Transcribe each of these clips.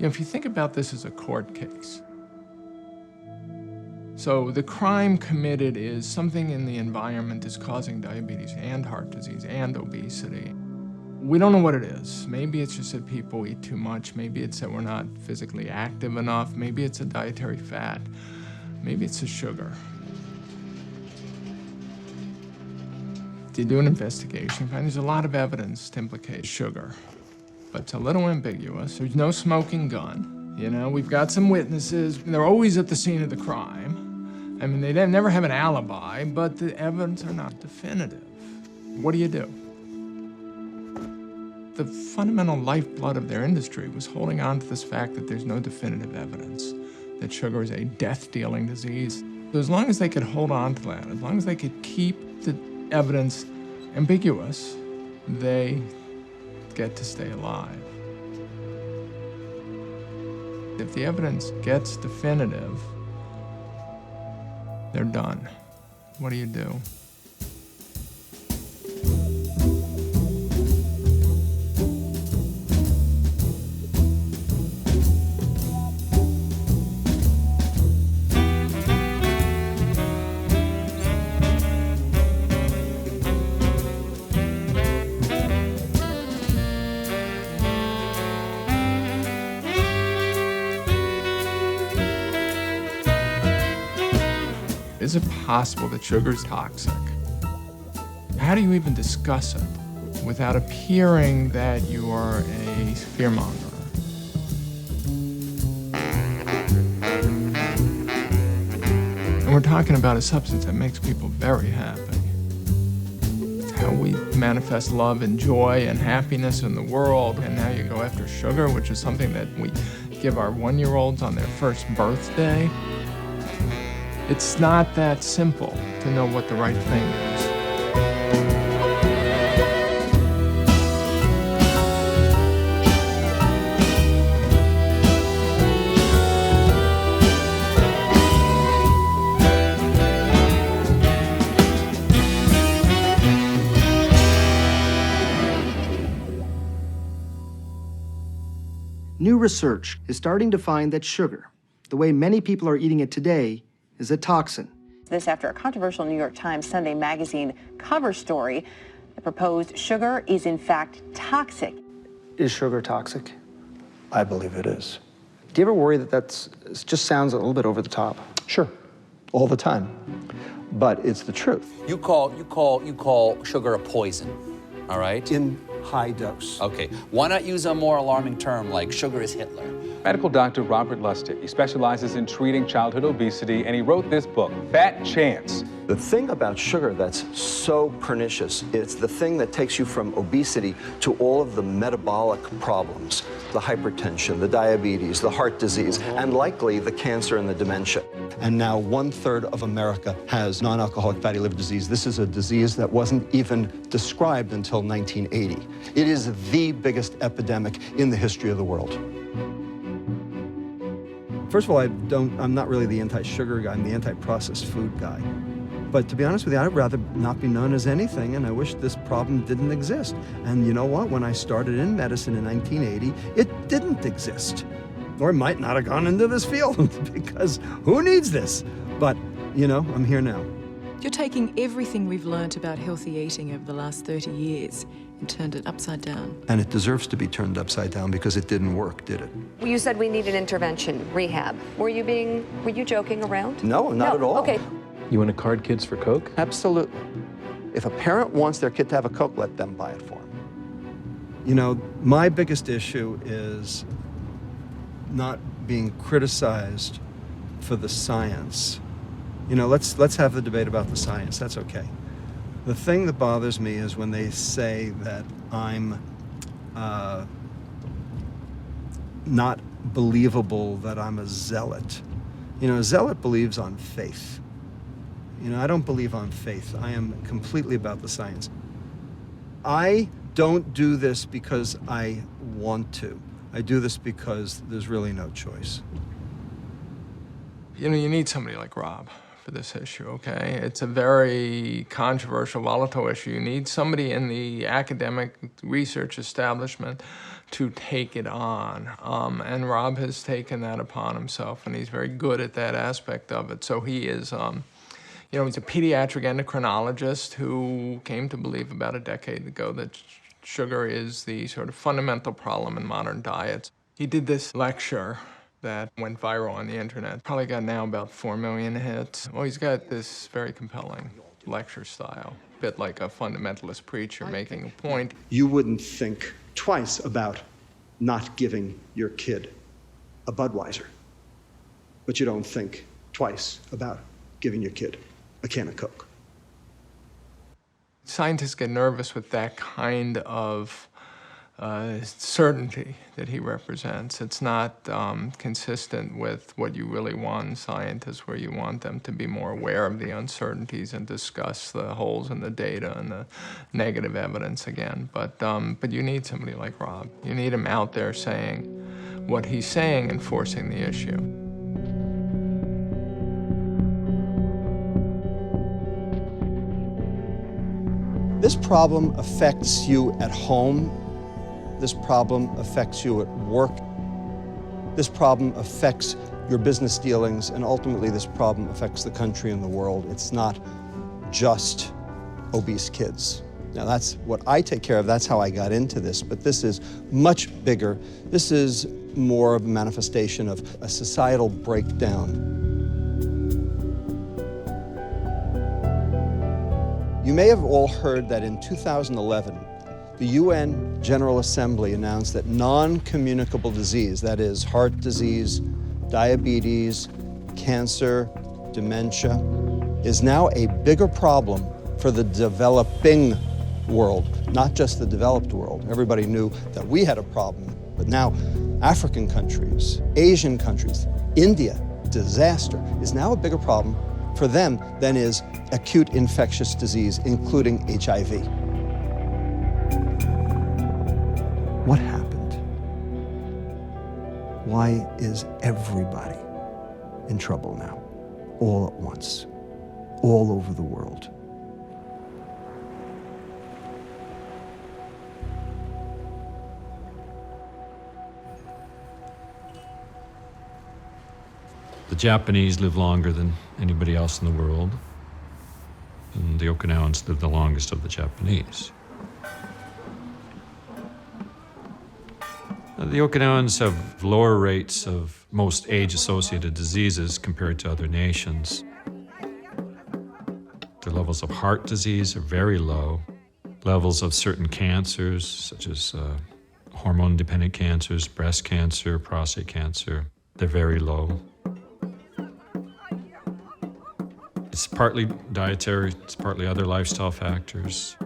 if you think about this as a court case, so the crime committed is something in the environment is causing diabetes and heart disease and obesity. We don't know what it is. Maybe it's just that people eat too much. Maybe it's that we're not physically active enough. Maybe it's a dietary fat. Maybe it's the sugar. You do an investigation, you find there's a lot of evidence to implicate sugar, but it's a little ambiguous. There's no smoking gun. You know, we've got some witnesses. They're always at the scene of the crime. I mean, they never have an alibi, but the evidence are not definitive. What do you do? The fundamental lifeblood of their industry was holding on to this fact that there's no definitive evidence that sugar is a death-dealing disease. So as long as they could hold on to that, as long as they could keep the evidence ambiguous, they get to stay alive. If the evidence gets definitive, they're done. What do you do? Is it possible that sugar is toxic? How do you even discuss it without appearing that you are a fearmonger? And we're talking about a substance that makes people very happy. It's how we manifest love and joy and happiness in the world, and now you go after sugar, which is something that we give our one-year-olds on their first birthday. It's not that simple to know what the right thing is. New research is starting to find that sugar, the way many people are eating it today, is a toxin. This after a controversial New York Times Sunday magazine cover story. The proposed sugar is in fact toxic. Is sugar toxic? I believe it is. Do you ever worry that it just sounds a little bit over the top? Sure, all the time. But it's the truth. You call sugar a poison, all right? In high dose. Okay, why not use a more alarming term like sugar is Hitler? Medical doctor Robert Lustig. He specializes in treating childhood obesity, and he wrote this book, Fat Chance. The thing about sugar that's so pernicious, it's the thing that takes you from obesity to all of the metabolic problems, the hypertension, the diabetes, the heart disease, and likely the cancer and the dementia. And now 1/3 of America has non-alcoholic fatty liver disease. This is a disease that wasn't even described until 1980. It is the biggest epidemic in the history of the world. First of all, I'm not really the anti-sugar guy, I'm the anti-processed food guy. But to be honest with you, I'd rather not be known as anything, and I wish this problem didn't exist. And you know what? When I started in medicine in 1980, it didn't exist. Or I might not have gone into this field, because who needs this? But, you know, I'm here now. You're taking everything we've learnt about healthy eating over the last 30 years and turned it upside down. And it deserves to be turned upside down because it didn't work, did it? You said we need an intervention, rehab. Were you joking around? No, not at all. Okay. You want to card kids for Coke? Absolutely. If a parent wants their kid to have a Coke, let them buy it for them. You know, my biggest issue is not being criticized for the science. You know, let's have the debate about the science, that's okay. The thing that bothers me is when they say that I'm not believable, that I'm a zealot. You know, a zealot believes on faith. You know, I don't believe on faith. I am completely about the science. I don't do this because I want to. I do this because there's really no choice. You know, you need somebody like Rob for this issue, okay? It's a very controversial, volatile issue. You need somebody in the academic research establishment to take it on. And Rob has taken that upon himself, and he's very good at that aspect of it. So he is, you know, he's a pediatric endocrinologist who came to believe about a decade ago that sugar is the sort of fundamental problem in modern diets. He did this lecture that went viral on the internet. Probably got now about 4 million hits. Well, he's got this very compelling lecture style, a bit like a fundamentalist preacher making a point. You wouldn't think twice about not giving your kid a Budweiser, but you don't think twice about giving your kid a can of Coke. Scientists get nervous with that kind of certainty that he represents. It's not consistent with what you really want in scientists, where you want them to be more aware of the uncertainties and discuss the holes in the data and the negative evidence again. But you need somebody like Rob. You need him out there saying what he's saying and forcing the issue. This problem affects you at home. This problem affects you at work. This problem affects your business dealings, and ultimately this problem affects the country and the world. It's not just obese kids. Now that's what I take care of, that's how I got into this, but this is much bigger. This is more of a manifestation of a societal breakdown. You may have all heard that in 2011, the UN General Assembly announced that non-communicable disease, that is heart disease, diabetes, cancer, dementia, is now a bigger problem for the developing world, not just the developed world. Everybody knew that we had a problem, but now African countries, Asian countries, India, disaster, is now a bigger problem for them than is acute infectious disease, including HIV. What happened? Why is everybody in trouble now, all at once, all over the world? The Japanese live longer than anybody else in the world, and the Okinawans live the longest of the Japanese. The Okinawans have lower rates of most age-associated diseases compared to other nations. Their levels of heart disease are very low. Levels of certain cancers, such as hormone-dependent cancers, breast cancer, prostate cancer, they're very low. It's partly dietary, it's partly other lifestyle factors.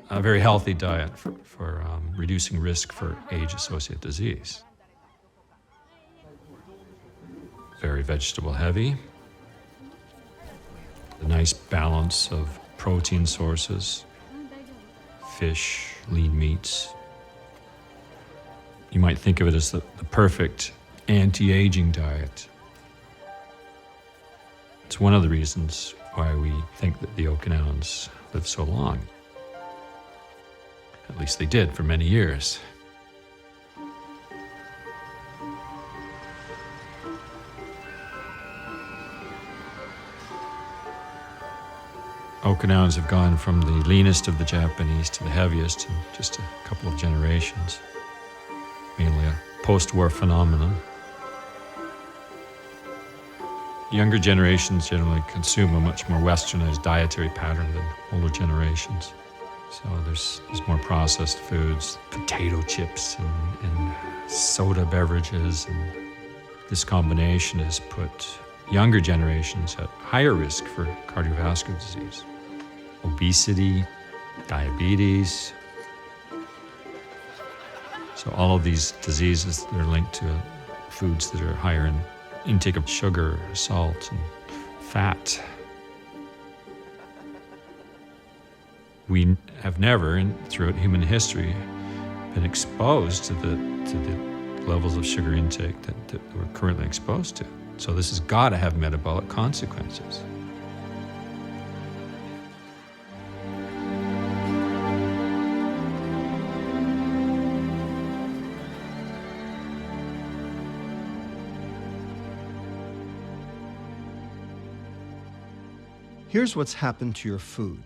A very healthy diet for reducing risk for age-associated disease. Very vegetable heavy. A nice balance of protein sources, fish, lean meats. You might think of it as the perfect anti-aging diet. It's one of the reasons why we think that the Okinawans live so long. At least they did for many years. Okinawans have gone from the leanest of the Japanese to the heaviest in just a couple of generations. Mainly a post-war phenomenon. Younger generations generally consume a much more westernized dietary pattern than older generations. So there's more processed foods, potato chips and soda beverages, and this combination has put younger generations at higher risk for cardiovascular disease, obesity, diabetes. So all of these diseases that are linked to foods that are higher in intake of sugar, salt, and fat. We have never, throughout human history, been exposed to the levels of sugar intake that we're currently exposed to. So this has got to have metabolic consequences. Here's what's happened to your food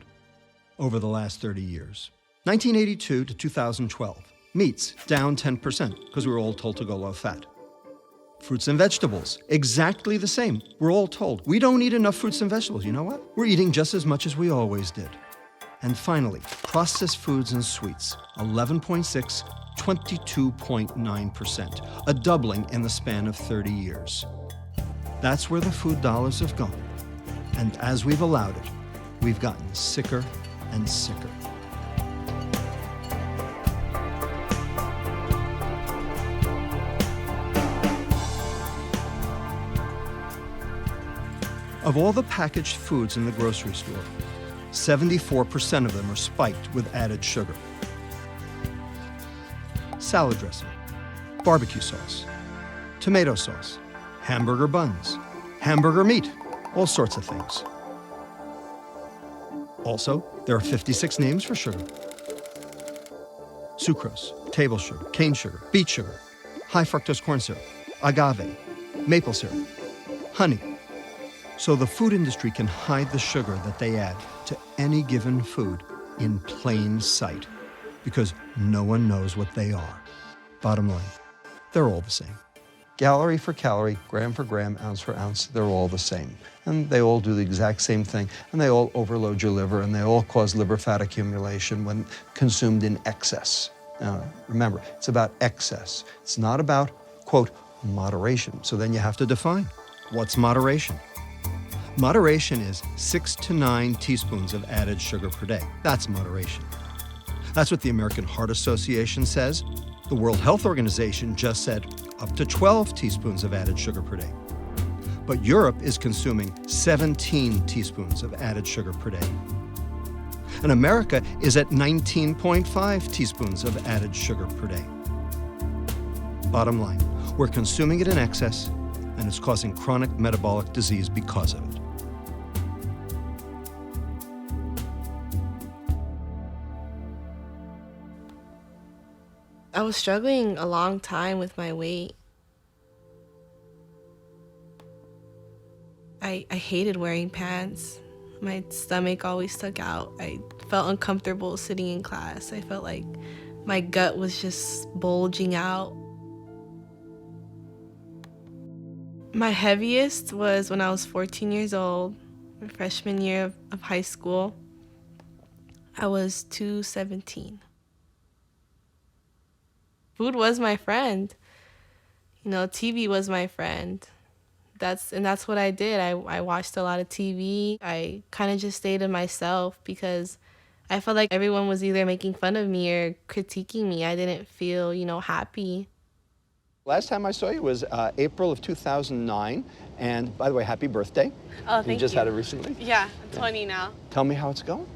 over the last 30 years. 1982 to 2012, meats down 10% because we were all told to go low fat. Fruits and vegetables, exactly the same. We're all told we don't eat enough fruits and vegetables. You know what? We're eating just as much as we always did. And finally, processed foods and sweets, 11.6, 22.9%, a doubling in the span of 30 years. That's where the food dollars have gone. And as we've allowed it, we've gotten sicker and sicker. Of all the packaged foods in the grocery store, 74% of them are spiked with added sugar. Salad dressing, barbecue sauce, tomato sauce, hamburger buns, hamburger meat, all sorts of things. Also, there are 56 names for sugar. Sucrose, table sugar, cane sugar, beet sugar, high fructose corn syrup, agave, maple syrup, honey. So the food industry can hide the sugar that they add to any given food in plain sight because no one knows what they are. Bottom line, they're all the same. Calorie for calorie, gram for gram, ounce for ounce, they're all the same. And they all do the exact same thing, and they all overload your liver, and they all cause liver fat accumulation when consumed in excess. Now, remember, it's about excess. It's not about, quote, moderation. So then you have to define, what's moderation? Moderation is 6 to 9 teaspoons of added sugar per day. That's moderation. That's what the American Heart Association says. The World Health Organization just said up to 12 teaspoons of added sugar per day. But Europe is consuming 17 teaspoons of added sugar per day. And America is at 19.5 teaspoons of added sugar per day. Bottom line, we're consuming it in excess, and it's causing chronic metabolic disease because of it. I was struggling a long time with my weight. I hated wearing pants. My stomach always stuck out. I felt uncomfortable sitting in class. I felt like my gut was just bulging out. My heaviest was when I was 14 years old, my freshman year of high school. I was 217. Food was my friend. You know, TV was my friend. That's what I did. I watched a lot of TV. I kind of just stayed to myself because I felt like everyone was either making fun of me or critiquing me. I didn't feel, happy. Last time I saw you was April of 2009. And by the way, happy birthday. Oh, thank you. You just had it recently? Yeah, I'm 20 now. Tell me how it's going.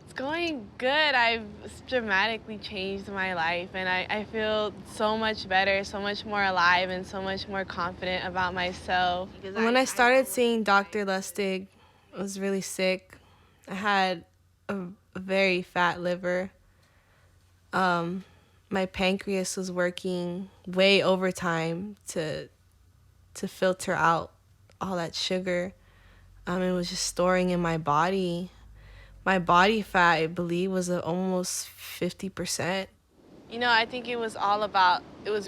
It's going good. I've dramatically changed my life, and I feel so much better, so much more alive, and so much more confident about myself. When I started seeing Dr. Lustig, I was really sick. I had a very fat liver. My pancreas was working way overtime to filter out all that sugar. It was just storing in my body. My body fat, I believe, was almost 50%. I think it was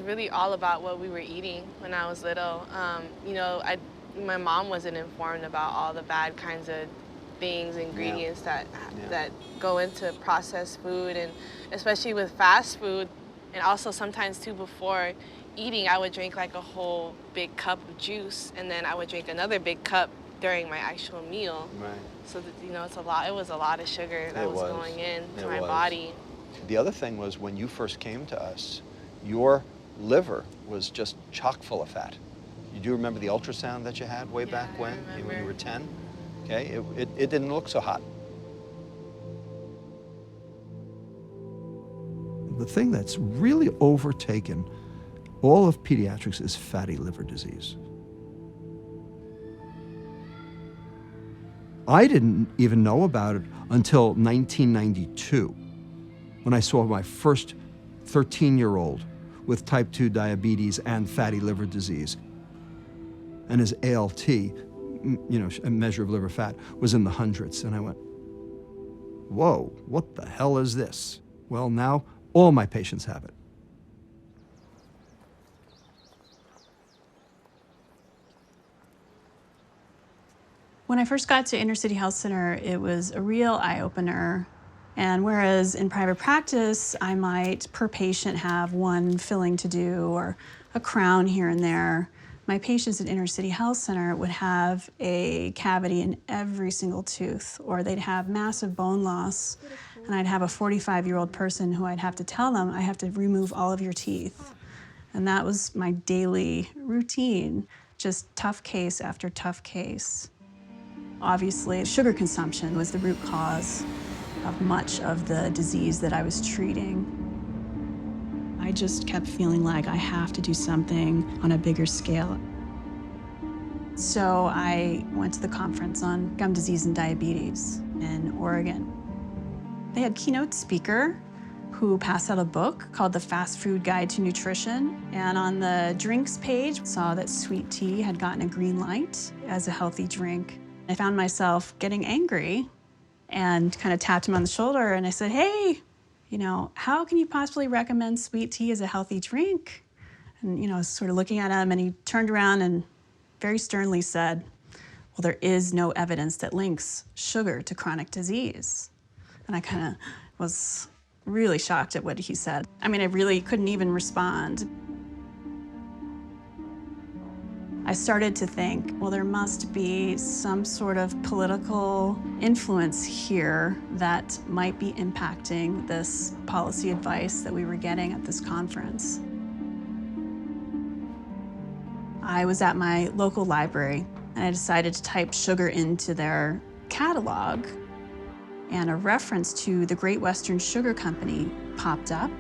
really all about what we were eating when I was little. My mom wasn't informed about all the bad kinds of things, ingredients that go into processed food, and especially with fast food. And also sometimes too, before eating, I would drink like a whole big cup of juice, and then I would drink another big cup during my actual meal. Right. So that, it's a lot. It was a lot of sugar that was going into my body. The other thing was when you first came to us, your liver was just chock full of fat. You do remember the ultrasound that you had way back when you were 10? Okay, it didn't look so hot. The thing that's really overtaken all of pediatrics is fatty liver disease. I didn't even know about it until 1992, when I saw my first 13-year-old with type 2 diabetes and fatty liver disease. And his ALT a measure of liver fat was in the hundreds. And I went, whoa, what the hell is this? Well, now all my patients have it. When I first got to Inner City Health Center, it was a real eye-opener. And whereas in private practice, I might, per patient, have one filling to do or a crown here and there, my patients at Inner City Health Center would have a cavity in every single tooth, or they'd have massive bone loss. And I'd have a 45-year-old person who I'd have to tell them, I have to remove all of your teeth. And that was my daily routine, just tough case after tough case. Obviously, sugar consumption was the root cause of much of the disease that I was treating. I just kept feeling like I have to do something on a bigger scale. So I went to the conference on gum disease and diabetes in Oregon. They had a keynote speaker who passed out a book called The Fast Food Guide to Nutrition. And on the drinks page, saw that sweet tea had gotten a green light as a healthy drink. I found myself getting angry and kind of tapped him on the shoulder and I said, hey, how can you possibly recommend sweet tea as a healthy drink? And, I was sort of looking at him and he turned around and very sternly said, well, there is no evidence that links sugar to chronic disease. And I kind of was really shocked at what he said. I mean, I really couldn't even respond. I started to think, well, there must be some sort of political influence here that might be impacting this policy advice that we were getting at this conference. I was at my local library and I decided to type sugar into their catalog, and a reference to the Great Western Sugar Company popped up.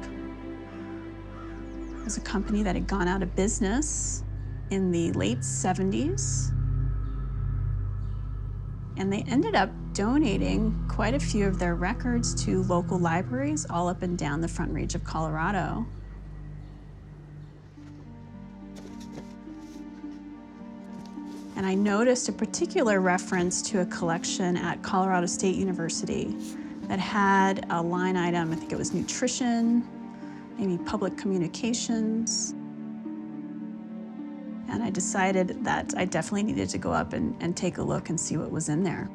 It was a company that had gone out of business in the late 70s. And they ended up donating quite a few of their records to local libraries all up and down the Front Range of Colorado. And I noticed a particular reference to a collection at Colorado State University that had a line item, I think it was nutrition, maybe public communications. And I decided that I definitely needed to go up and take a look and see what was in there.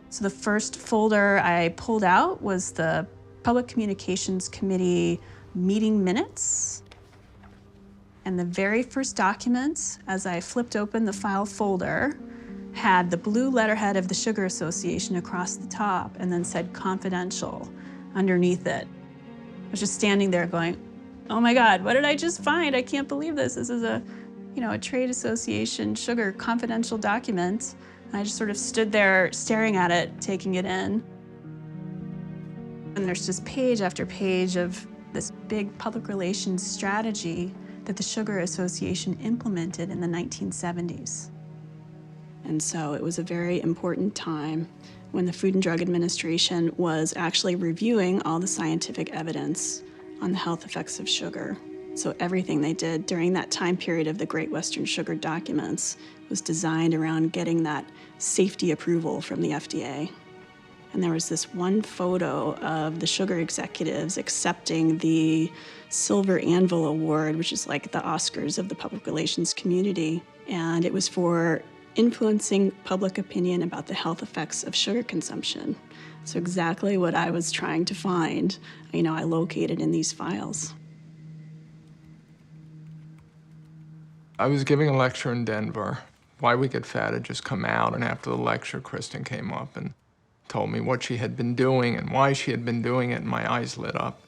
So the first folder I pulled out was the Public Communications Committee meeting minutes. And the very first document, as I flipped open the file folder, had the blue letterhead of the Sugar Association across the top and then said confidential underneath it. I was just standing there going, oh my God, what did I just find? I can't believe this. This is a trade association sugar confidential document. And I just sort of stood there staring at it, taking it in. And there's just page after page of this big public relations strategy that the Sugar Association implemented in the 1970s. And so it was a very important time when the Food and Drug Administration was actually reviewing all the scientific evidence on the health effects of sugar. So everything they did during that time period of the Great Western Sugar documents was designed around getting that safety approval from the FDA. And there was this one photo of the sugar executives accepting the Silver Anvil Award, which is like the Oscars of the public relations community. And it was for influencing public opinion about the health effects of sugar consumption. So exactly what I was trying to find, I located in these files. I was giving a lecture in Denver. Why We Get Fat had just come out, and after the lecture, Kristen came up and told me what she had been doing and why she had been doing it, and my eyes lit up.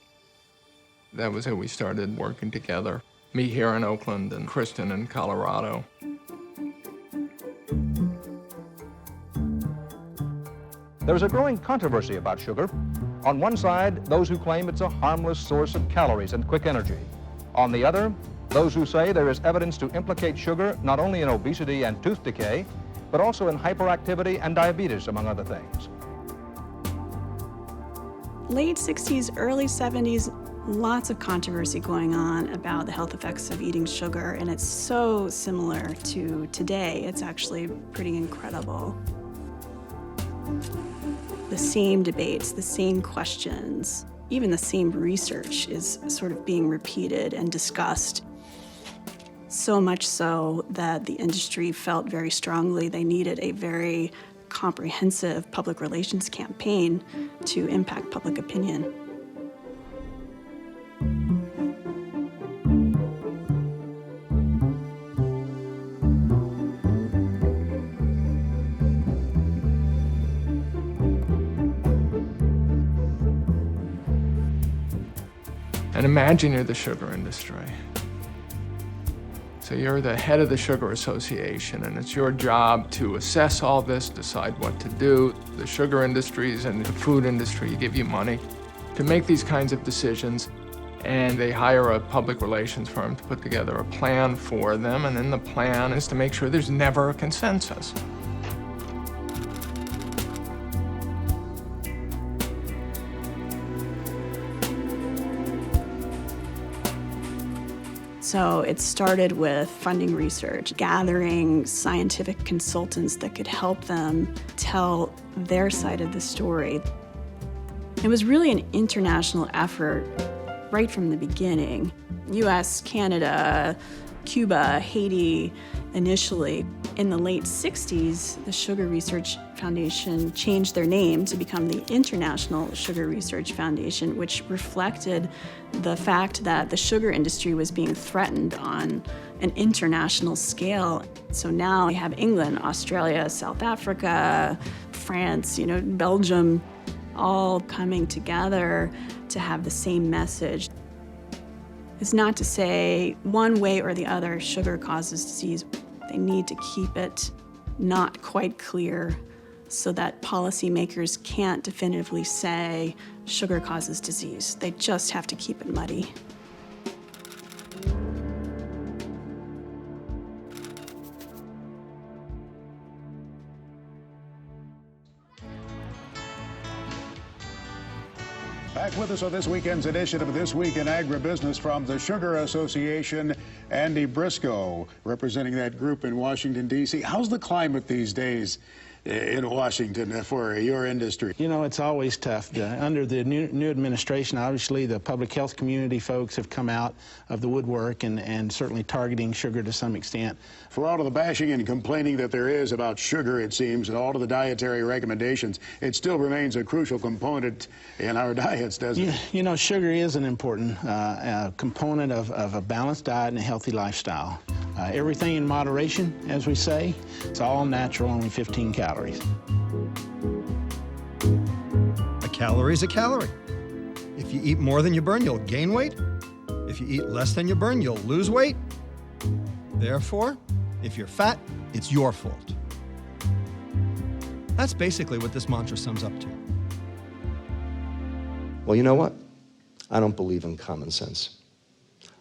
That was how we started working together. Me here in Oakland and Kristen in Colorado. There's a growing controversy about sugar. On one side, those who claim it's a harmless source of calories and quick energy. On the other, those who say there is evidence to implicate sugar not only in obesity and tooth decay, but also in hyperactivity and diabetes, among other things. Late 60s, early 70s, Lots of controversy going on about the health effects of eating sugar, and it's so similar to today. It's actually pretty incredible. The same debates, the same questions, even the same research is sort of being repeated and discussed. So much so that the industry felt very strongly they needed a very comprehensive public relations campaign to impact public opinion. And imagine you're the sugar industry. So you're the head of the Sugar Association, and it's your job to assess all this, decide what to do. The sugar industries and the food industry give you money to make these kinds of decisions, and they hire a public relations firm to put together a plan for them, and then the plan is to make sure there's never a consensus. So it started with funding research, gathering scientific consultants that could help them tell their side of the story. It was really an international effort right from the beginning. US, Canada, Cuba, Haiti initially. In the late 60s, the Sugar Research Foundation changed their name to become the International Sugar Research Foundation, which reflected the fact that the sugar industry was being threatened on an international scale. So now we have England, Australia, South Africa, France, Belgium, all coming together to have the same message. It's not to say one way or the other sugar causes disease. They need to keep it not quite clear so that policymakers can't definitively say sugar causes disease. They just have to keep it muddy. Back with us on this weekend's edition of This Week in Agribusiness from the Sugar Association, Andy Briscoe, representing that group in Washington, D.C. How's the climate these days in Washington for your industry? It's always tough. Under the new administration, obviously, the public health community folks have come out of the woodwork and certainly targeting sugar to some extent. For all of the bashing and complaining that there is about sugar, it seems, and all of the dietary recommendations, it still remains a crucial component in our diets, doesn't it? Sugar is an important component of a balanced diet and a healthy lifestyle. Everything in moderation, as we say. It's all natural, only 15 calories. A calorie is a calorie. If you eat more than you burn, you'll gain weight. If you eat less than you burn, you'll lose weight. Therefore, if you're fat, it's your fault. That's basically what this mantra sums up to. Well, you know what? I don't believe in common sense.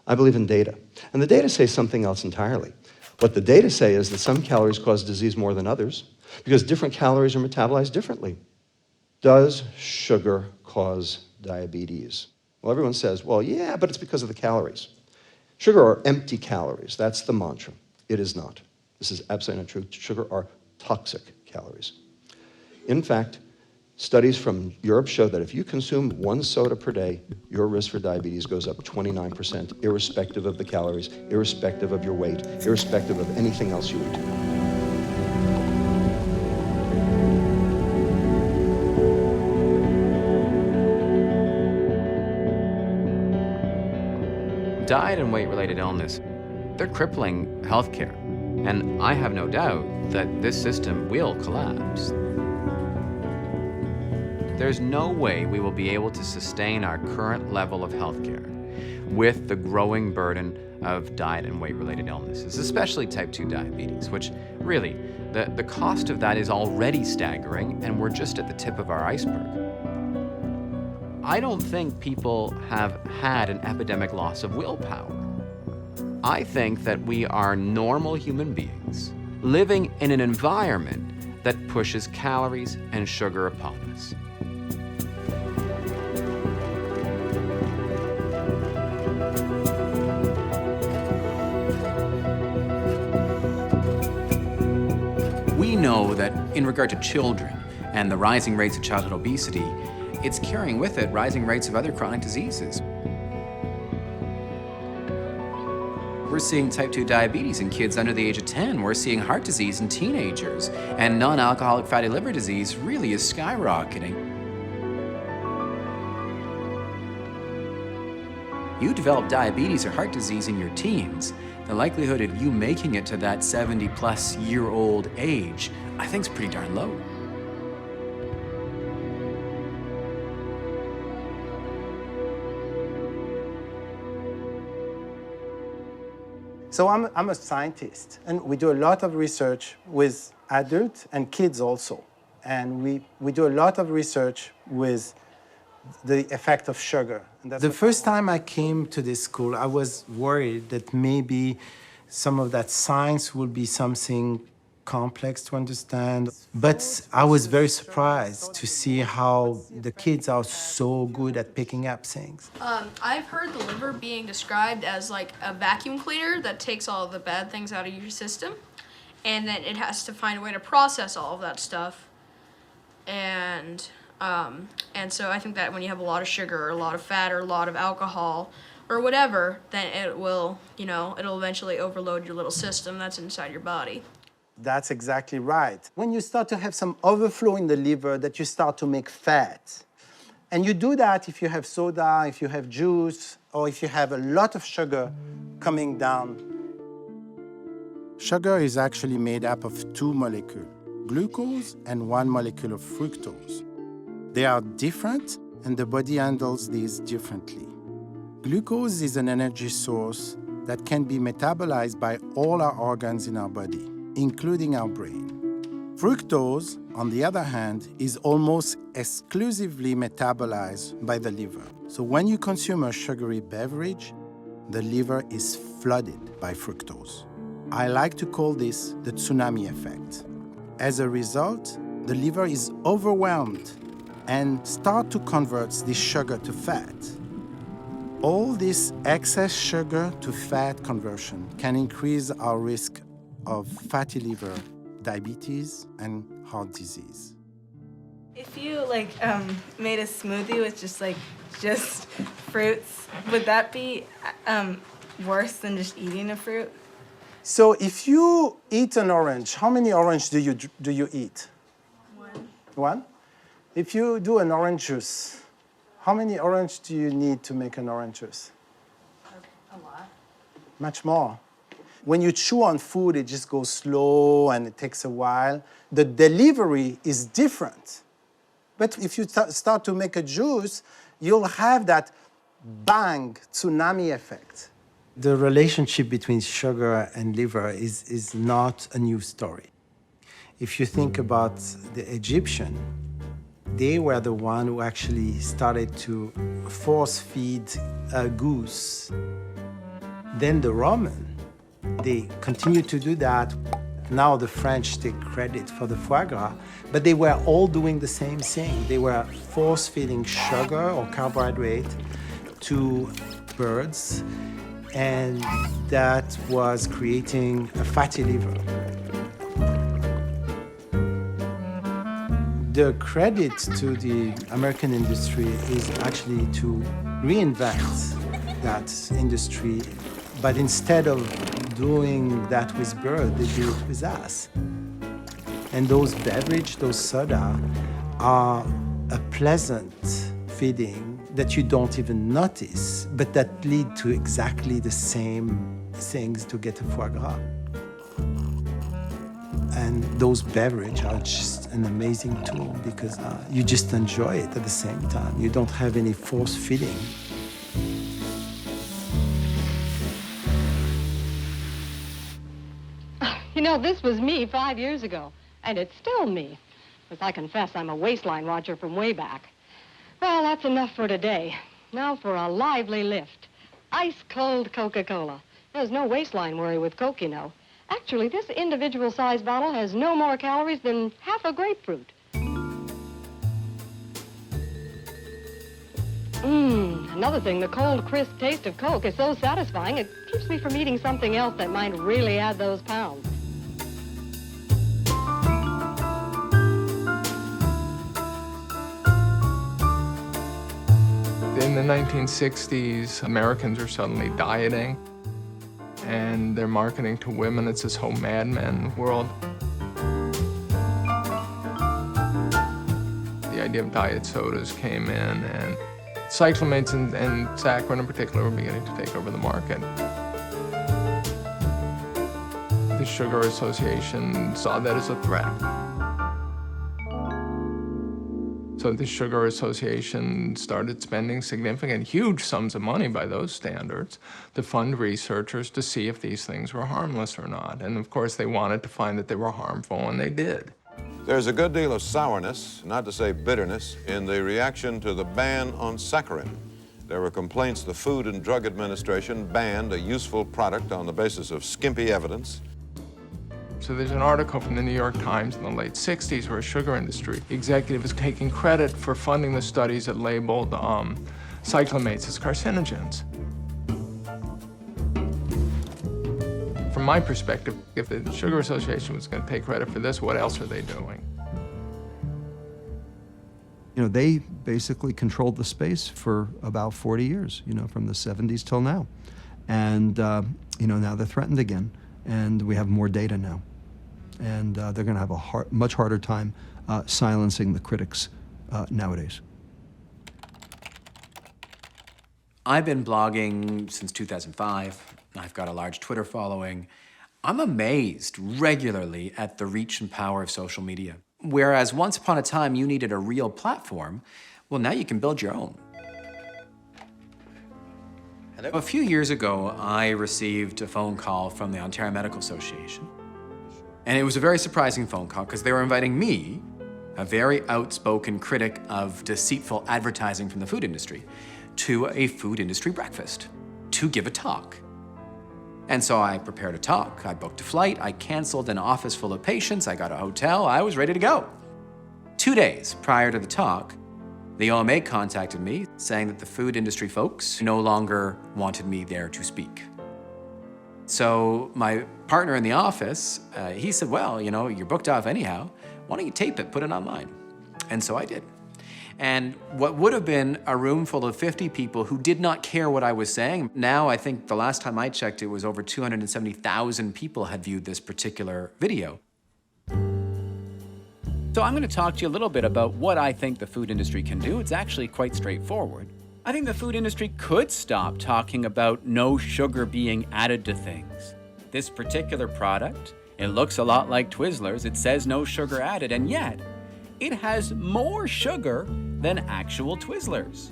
I believe in data. And the data say something else entirely. What the data say is that some calories cause disease more than others because different calories are metabolized differently. Does sugar cause diabetes? Well, everyone says, well, yeah, but it's because of the calories. Sugar are empty calories. That's the mantra. It is not. This is absolutely not true. Sugar are toxic calories. In fact, studies from Europe show that if you consume 1 soda per day, your risk for diabetes goes up 29%, irrespective of the calories, irrespective of your weight, irrespective of anything else you eat. Diet and weight-related illness, they're crippling healthcare. And I have no doubt that this system will collapse. There's no way we will be able to sustain our current level of healthcare with the growing burden of diet and weight-related illnesses, especially type 2 diabetes, which really, the cost of that is already staggering, and we're just at the tip of our iceberg. I don't think people have had an epidemic loss of willpower. I think that we are normal human beings living in an environment that pushes calories and sugar upon us. know that in regard to children and the rising rates of childhood obesity, it's carrying with it rising rates of other chronic diseases. We're seeing type 2 diabetes in kids under the age of 10. We're seeing heart disease in teenagers. And non-alcoholic fatty liver disease really is skyrocketing. You develop diabetes or heart disease in your teens, the likelihood of you making it to that 70-plus-year-old age, I think is pretty darn low. So I'm a scientist, and we do a lot of research with adults and kids also. And we do a lot of research with the effect of sugar. The first time I came to this school, I was worried that maybe some of that science would be something complex to understand. But I was very surprised to see how the kids are so good at picking up things. I've heard the liver being described as like a vacuum cleaner that takes all the bad things out of your system, and then it has to find a way to process all of that stuff. And so I think that when you have a lot of sugar or a lot of fat or a lot of alcohol or whatever, then it will, it'll eventually overload your little system that's inside your body. That's exactly right. When you start to have some overflow in the liver, that you start to make fat. And you do that if you have soda, if you have juice, or if you have a lot of sugar coming down. Sugar is actually made up of two molecules, glucose and one molecule of fructose. They are different, and the body handles these differently. Glucose is an energy source that can be metabolized by all our organs in our body, including our brain. Fructose, on the other hand, is almost exclusively metabolized by the liver. So when you consume a sugary beverage, the liver is flooded by fructose. I like to call this the tsunami effect. As a result, the liver is overwhelmed and start to convert this sugar to fat. All this excess sugar to fat conversion can increase our risk of fatty liver, diabetes, and heart disease. If you made a smoothie with just fruits, would that be worse than just eating a fruit? So if you eat an orange, how many oranges do you eat? One? If you do an orange juice, how many oranges do you need to make an orange juice? A lot. Much more. When you chew on food, it just goes slow and it takes a while. The delivery is different. But if you start to make a juice, you'll have that bang, tsunami effect. The relationship between sugar and liver is not a new story. If you think about the Egyptian, they were the one who actually started to force feed a goose. Then the Roman, they continued to do that. Now the French take credit for the foie gras, but they were all doing the same thing. They were force-feeding sugar or carbohydrate to birds, and that was creating a fatty liver. The credit to the American industry is actually to reinvent that industry, but instead of doing that with birds, they do it with us. And those beverages, those soda, are a pleasant feeding that you don't even notice, but that lead to exactly the same things to get a foie gras. And those beverages are just an amazing tool because you just enjoy it at the same time. You don't have any force feeding. You know, this was me 5 years ago, and it's still me. Because I confess I'm a waistline watcher from way back. Well, that's enough for today. Now for a lively lift. Ice-cold Coca-Cola. There's no waistline worry with Coke, you know. Actually, this individual-sized bottle has no more calories than half a grapefruit. Another thing, the cold, crisp taste of Coke is so satisfying, it keeps me from eating something else that might really add those pounds. In the 1960s, Americans are suddenly dieting, and they're marketing to women. It's this whole Mad Men world. The idea of diet sodas came in, and cyclamates and saccharin in particular were beginning to take over the market. The Sugar Association saw that as a threat. So the Sugar Association started spending significant, huge sums of money by those standards to fund researchers to see if these things were harmless or not. And of course, they wanted to find that they were harmful, and they did. There's a good deal of sourness, not to say bitterness, in the reaction to the ban on saccharin. There were complaints the Food and Drug Administration banned a useful product on the basis of skimpy evidence. So there's an article from the New York Times in the late 60s where a sugar industry executive is taking credit for funding the studies that labeled cyclamates as carcinogens. From my perspective, if the Sugar Association was going to take credit for this, what else are they doing? You know, they basically controlled the space for about 40 years, you know, from the 70s till now. And, you know, now they're threatened again, and we have more data now. And they're going to have a much harder time silencing the critics nowadays. I've been blogging since 2005. I've got a large Twitter following. I'm amazed regularly at the reach and power of social media. Whereas once upon a time you needed a real platform, well, now you can build your own. Hello? A few years ago, I received a phone call from the Ontario Medical Association. And it was a very surprising phone call because they were inviting me, a very outspoken critic of deceitful advertising from the food industry, to a food industry breakfast to give a talk. And so I prepared a talk, I booked a flight, I canceled an office full of patients, I got a hotel, I was ready to go. 2 days prior to the talk, the OMA contacted me saying that the food industry folks no longer wanted me there to speak. So my partner in the office, he said, well, you know, you're booked off anyhow, why don't you tape it, put it online? And so I did. And what would have been a room full of 50 people who did not care what I was saying, now I think the last time I checked, it was over 270,000 people had viewed this particular video. So I'm going to talk to you a little bit about what I think the food industry can do. It's actually quite straightforward. I think the food industry could stop talking about no sugar being added to things. This particular product, it looks a lot like Twizzlers. It says no sugar added, and yet it has more sugar than actual Twizzlers.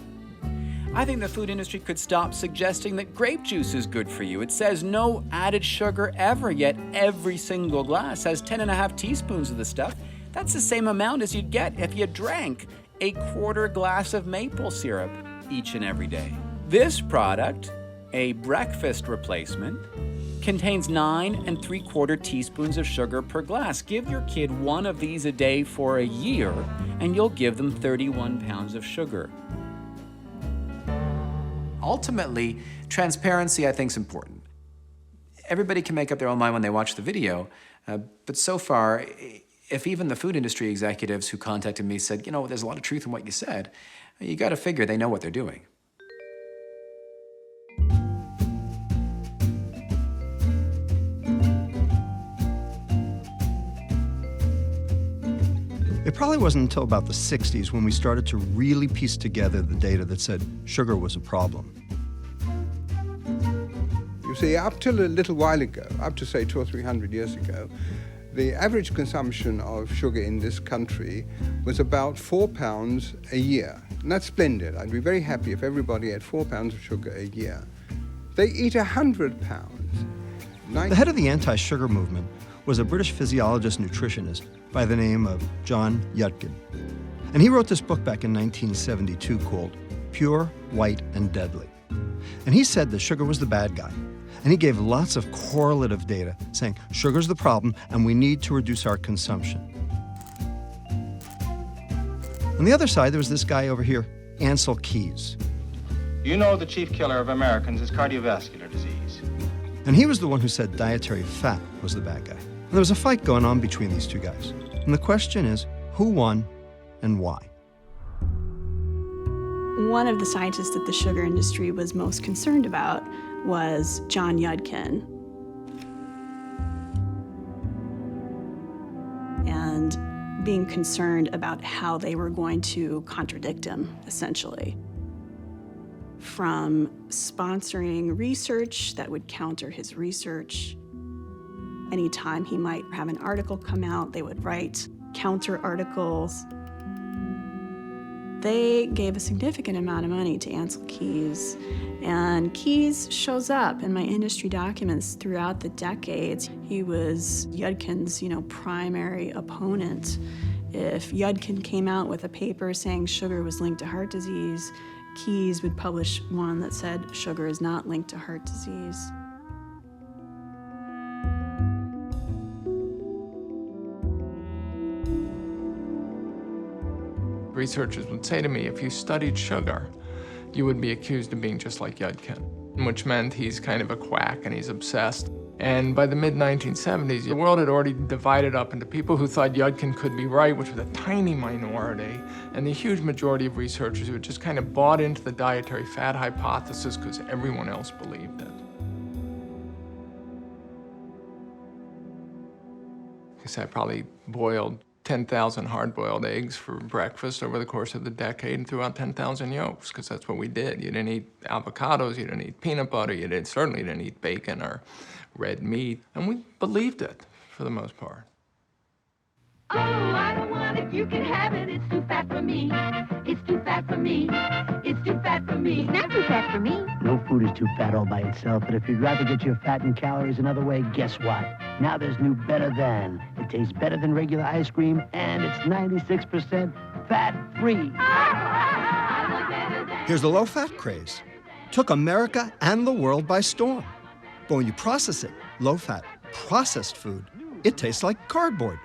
I think the food industry could stop suggesting that grape juice is good for you. It says no added sugar ever, yet every single glass has 10.5 teaspoons of the stuff. That's the same amount as you'd get if you drank a 1/4 glass of maple syrup each and every day. This product, a breakfast replacement, contains 9 3/4 teaspoons of sugar per glass. Give your kid one of these a day for a year, and you'll give them 31 pounds of sugar. Ultimately, transparency, I think, is important. Everybody can make up their own mind when they watch the video, but so far, if even the food industry executives who contacted me said, you know, there's a lot of truth in what you said, you got to figure they know what they're doing. It probably wasn't until about the 60s when we started to really piece together the data that said sugar was a problem. You see, up till a little while ago, up to say 200 or 300 years ago, the average consumption of sugar in this country was about 4 pounds a year. And that's splendid. I'd be very happy if everybody had 4 pounds of sugar a year. They eat 100 pounds. The head of the anti-sugar movement was a British physiologist nutritionist by the name of John Yudkin. And he wrote this book back in 1972 called Pure, White, and Deadly. And he said that sugar was the bad guy. And he gave lots of correlative data saying sugar's the problem and we need to reduce our consumption. On the other side, there was this guy over here, Ansel Keys. You know the chief killer of Americans is cardiovascular disease. And he was the one who said dietary fat was the bad guy. And there was a fight going on between these two guys. And the question is, who won and why? One of the scientists that the sugar industry was most concerned about was John Yudkin. And being concerned about how they were going to contradict him, essentially. From sponsoring research that would counter his research. Anytime he might have an article come out, they would write counter articles. They gave a significant amount of money to Ansel Keys, and Keys shows up in my industry documents throughout the decades. He was Yudkin's, primary opponent. If Yudkin came out with a paper saying sugar was linked to heart disease, Keys would publish one that said sugar is not linked to heart disease. Researchers would say to me, if you studied sugar, you would be accused of being just like Yudkin, which meant he's kind of a quack and he's obsessed. And by the mid-1970s, the world had already divided up into people who thought Yudkin could be right, which was a tiny minority, and the huge majority of researchers who had just kind of bought into the dietary fat hypothesis because everyone else believed it. I guess I probably boiled 10,000 hard-boiled eggs for breakfast over the course of the decade and threw out 10,000 yolks, because that's what we did. You didn't eat avocados, you didn't eat peanut butter, certainly didn't eat bacon or red meat, and we believed it for the most part. Oh, I don't want it, you can have it, it's too fat for me. It's too fat for me. It's too fat for me. It's not too fat for me. No food is too fat all by itself, but if you'd rather get your fat and calories another way, guess what? Now there's new Better Than. It tastes better than regular ice cream, and it's 96% fat-free. Here's the low-fat craze. Took America and the world by storm. But when you process it, low-fat, processed food, it tastes like cardboard.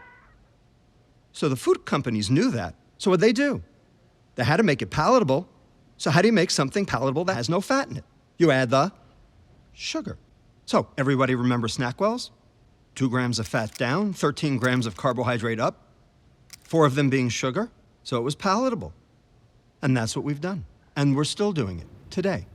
So the food companies knew that. So what'd they do? They had to make it palatable. So how do you make something palatable that has no fat in it? You add the sugar. So everybody remember SnackWells? 2 grams of fat down, 13 grams of carbohydrate up, 4 of them being sugar. So it was palatable. And that's what we've done. And we're still doing it today.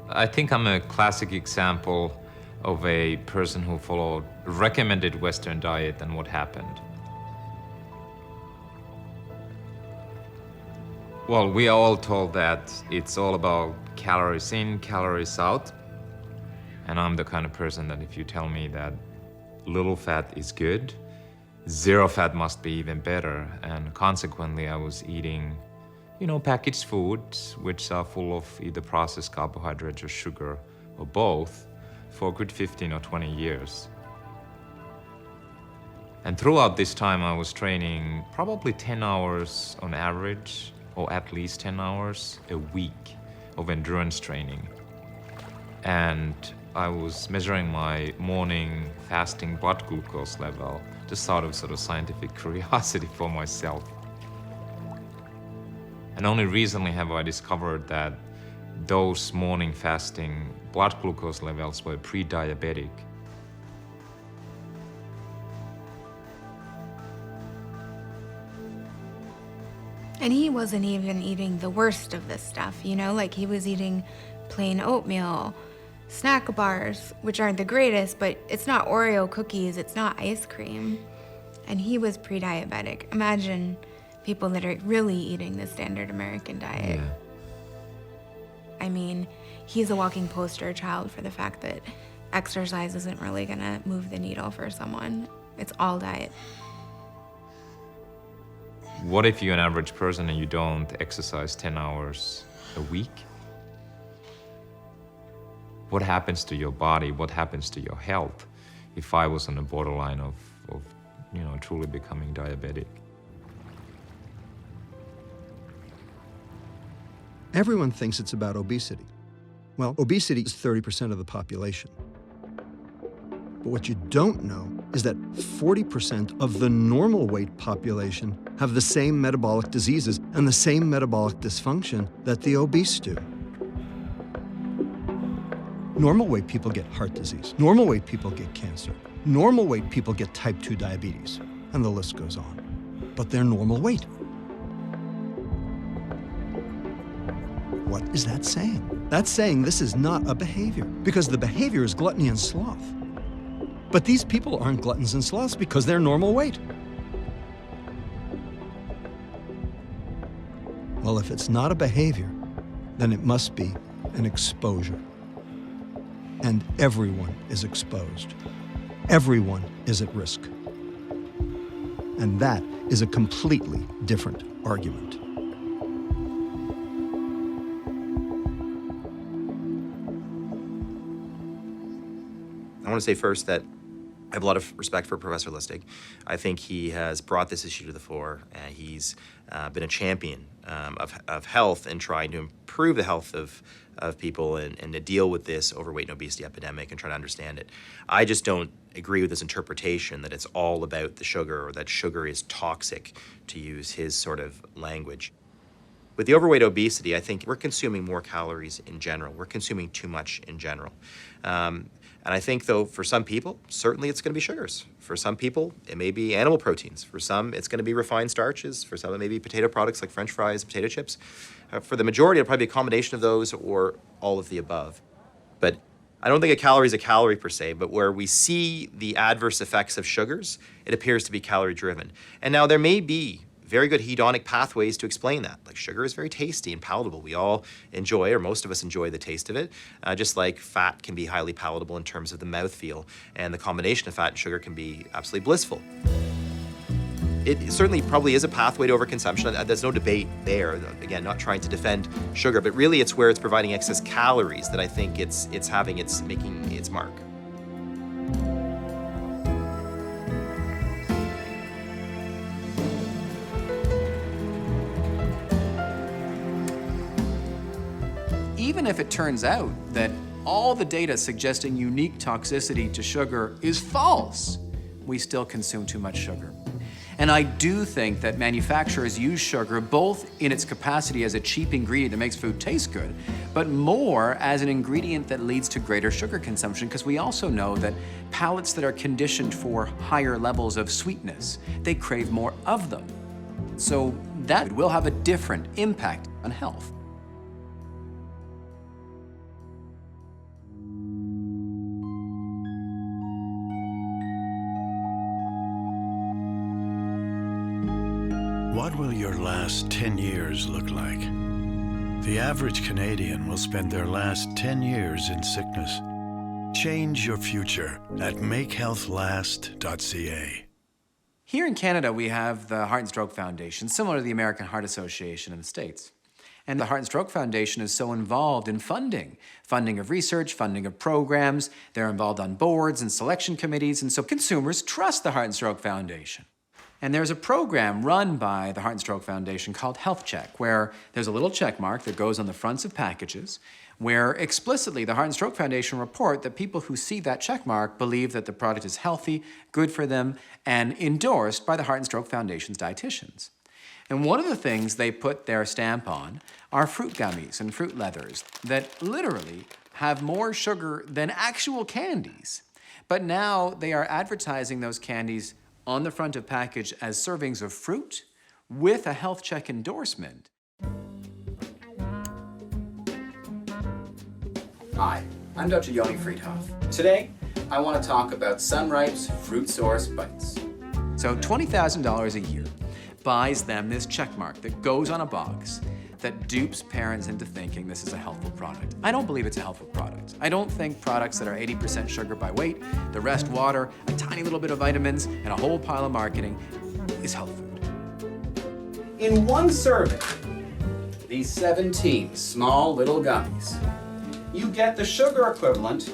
I think I'm a classic example of a person who followed a recommended Western diet and what happened. Well, we are all told that it's all about calories in, calories out. And I'm the kind of person that if you tell me that little fat is good, zero fat must be even better. And consequently, I was eating packaged foods, which are full of either processed carbohydrates or sugar, or both, for a good 15 or 20 years. And throughout this time, I was training probably 10 hours on average, or at least 10 hours a week of endurance training. And I was measuring my morning fasting blood glucose level, just out of sort of scientific curiosity for myself. And only recently have I discovered that those morning fasting blood glucose levels were pre-diabetic. And he wasn't even eating the worst of this stuff, like he was eating plain oatmeal, snack bars, which aren't the greatest, but it's not Oreo cookies, it's not ice cream. And he was pre-diabetic. Imagine people that are really eating the standard American diet. Yeah. I mean, he's a walking poster child for the fact that exercise isn't really gonna move the needle for someone. It's all diet. What if you're an average person and you don't exercise 10 hours a week? What happens to your body? What happens to your health if I was on the borderline of truly becoming diabetic? Everyone thinks it's about obesity. Well, obesity is 30% of the population. But what you don't know is that 40% of the normal weight population have the same metabolic diseases and the same metabolic dysfunction that the obese do. Normal weight people get heart disease. Normal weight people get cancer. Normal weight people get type 2 diabetes, and the list goes on. But they're normal weight. What is that saying? That's saying this is not a behavior, because the behavior is gluttony and sloth. But these people aren't gluttons and sloths because they're normal weight. Well, if it's not a behavior, then it must be an exposure. And everyone is exposed. Everyone is at risk. And that is a completely different argument. I want to say first that I have a lot of respect for Professor Lustig. I think he has brought this issue to the fore. He's been a champion of health and trying to improve the health of people and to deal with this overweight and obesity epidemic and try to understand it. I just don't agree with this interpretation that it's all about the sugar or that sugar is toxic, to use his sort of language. With the overweight obesity, I think we're consuming more calories in general. We're consuming too much in general. And I think, though, for some people, certainly it's going to be sugars. For some people, it may be animal proteins. For some, it's going to be refined starches. For some, it may be potato products like French fries, potato chips. For the majority, it'll probably be a combination of those or all of the above. But I don't think a calorie is a calorie per se, but where we see the adverse effects of sugars, it appears to be calorie-driven. And now there may be very good hedonic pathways to explain that. Like sugar is very tasty and palatable. We all enjoy, or most of us enjoy, the taste of it, just like fat can be highly palatable in terms of the mouthfeel, and the combination of fat and sugar can be absolutely blissful. It certainly probably is a pathway to overconsumption. There's no debate there. Again, not trying to defend sugar, but really it's where it's providing excess calories that I think it's making its mark. Even if it turns out that all the data suggesting unique toxicity to sugar is false, we still consume too much sugar. And I do think that manufacturers use sugar both in its capacity as a cheap ingredient that makes food taste good, but more as an ingredient that leads to greater sugar consumption, because we also know that palates that are conditioned for higher levels of sweetness, they crave more of them. So that will have a different impact on health. What will your last 10 years look like? The average Canadian will spend their last 10 years in sickness. Change your future at makehealthlast.ca. Here in Canada, we have the Heart and Stroke Foundation, similar to the American Heart Association in the States. And the Heart and Stroke Foundation is so involved in funding of research, funding of programs. They're involved on boards and selection committees, and so consumers trust the Heart and Stroke Foundation. And there's a program run by the Heart and Stroke Foundation called Health Check, where there's a little check mark that goes on the fronts of packages, where explicitly the Heart and Stroke Foundation report that people who see that check mark believe that the product is healthy, good for them, and endorsed by the Heart and Stroke Foundation's dietitians. And one of the things they put their stamp on are fruit gummies and fruit leathers that literally have more sugar than actual candies. But now they are advertising those candies on the front of package as servings of fruit with a health check endorsement. Hi, I'm Dr. Yoni Friedhoff. Today, I want to talk about Sunripe's Fruit Source Bites. So $20,000 a year buys them this check mark that goes on a box that dupes parents into thinking this is a healthful product. I don't believe it's a healthful product. I don't think products that are 80% sugar by weight, the rest water, a tiny little bit of vitamins, and a whole pile of marketing is health food. In one serving, these 17 small little gummies, you get the sugar equivalent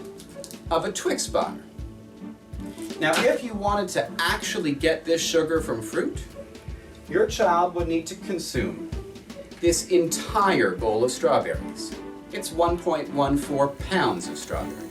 of a Twix bar. Now, if you wanted to actually get this sugar from fruit, your child would need to consume this entire bowl of strawberries. It's 1.14 pounds of strawberries.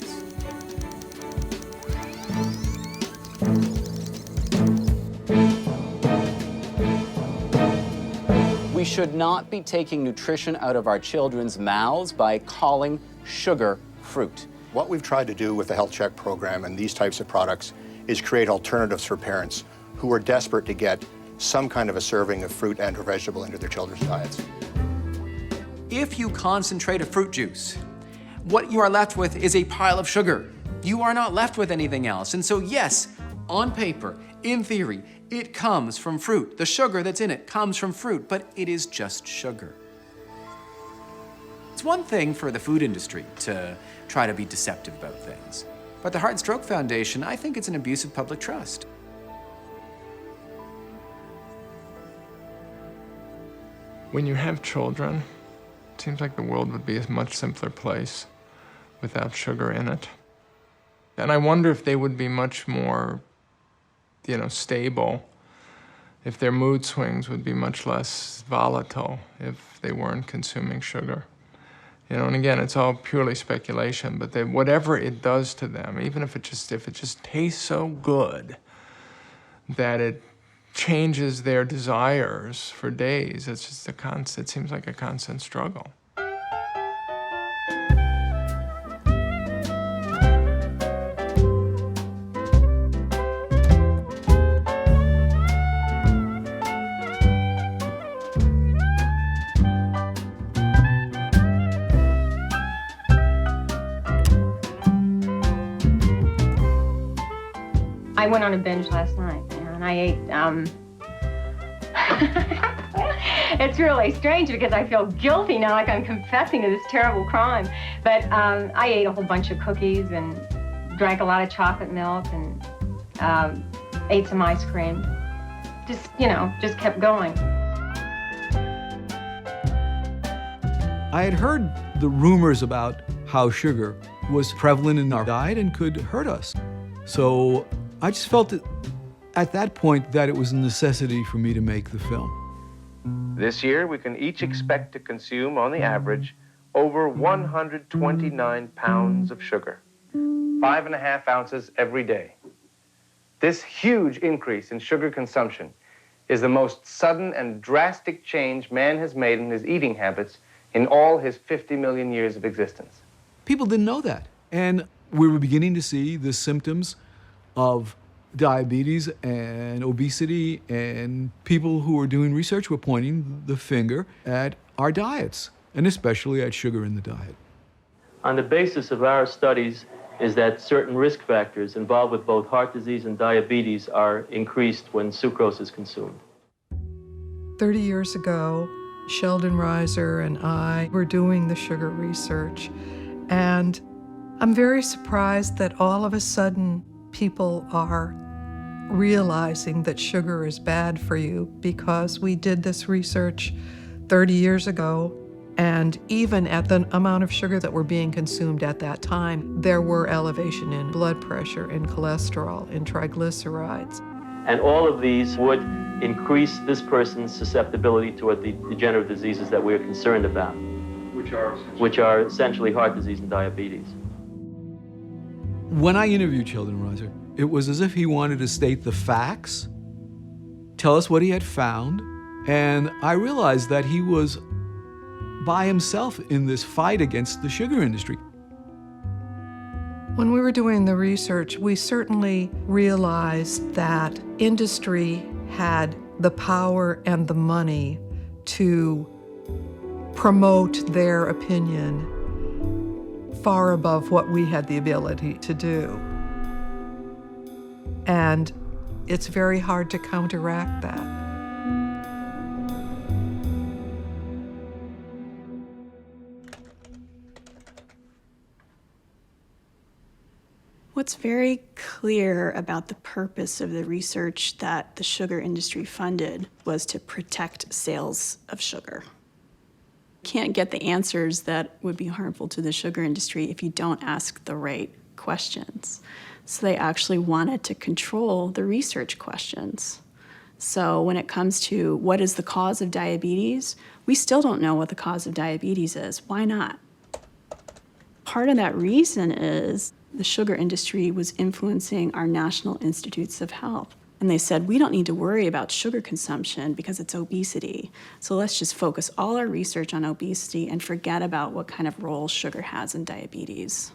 We should not be taking nutrition out of our children's mouths by calling sugar fruit. What we've tried to do with the Health Check program and these types of products is create alternatives for parents who are desperate to get some kind of a serving of fruit and or vegetable into their children's diets. If you concentrate a fruit juice, what you are left with is a pile of sugar. You are not left with anything else. And so yes, on paper, in theory, it comes from fruit. The sugar that's in it comes from fruit, but it is just sugar. It's one thing for the food industry to try to be deceptive about things. But the Heart and Stroke Foundation, I think it's an abuse of public trust. When you have children, it seems like the world would be a much simpler place without sugar in it. And I wonder if they would be much more, stable, if their mood swings would be much less volatile if they weren't consuming sugar. And again, it's all purely speculation, but whatever it does to them, even if it just tastes so good that it changes their desires for days, it's just it seems like a constant struggle. I went on a binge last night, and I ate, it's really strange because I feel guilty now, like I'm confessing to this terrible crime. But I ate a whole bunch of cookies and drank a lot of chocolate milk and ate some ice cream. Just kept going. I had heard the rumors about how sugar was prevalent in our diet and could hurt us. So I just felt at that point that it was a necessity for me to make the film. This year, we can each expect to consume, on the average, over 129 pounds of sugar, 5.5 ounces every day. This huge increase in sugar consumption is the most sudden and drastic change man has made in his eating habits in all his 50 million years of existence. People didn't know that. And we were beginning to see the symptoms of diabetes and obesity, and people who were doing research were pointing the finger at our diets, and especially at sugar in the diet. On the basis of our studies is that certain risk factors involved with both heart disease and diabetes are increased when sucrose is consumed. 30 years ago, Sheldon Reiser and I were doing the sugar research, and I'm very surprised that all of a sudden people are realizing that sugar is bad for you, because we did this research 30 years ago, and even at the amount of sugar that were being consumed at that time, there were elevation in blood pressure, in cholesterol, in triglycerides. And all of these would increase this person's susceptibility to the degenerative diseases that we're concerned about, which are essentially heart disease and diabetes. When I interviewed Sheldon Reiser, it was as if he wanted to state the facts, tell us what he had found, and I realized that he was by himself in this fight against the sugar industry. When we were doing the research, we certainly realized that industry had the power and the money to promote their opinion far above what we had the ability to do. And it's very hard to counteract that. What's very clear about the purpose of the research that the sugar industry funded was to protect sales of sugar. Can't get the answers that would be harmful to the sugar industry if you don't ask the right questions. So they actually wanted to control the research questions. So when it comes to what is the cause of diabetes, we still don't know what the cause of diabetes is. Why not? Part of that reason is the sugar industry was influencing our national institutes of health. And they said, we don't need to worry about sugar consumption because it's obesity. So let's just focus all our research on obesity and forget about what kind of role sugar has in diabetes.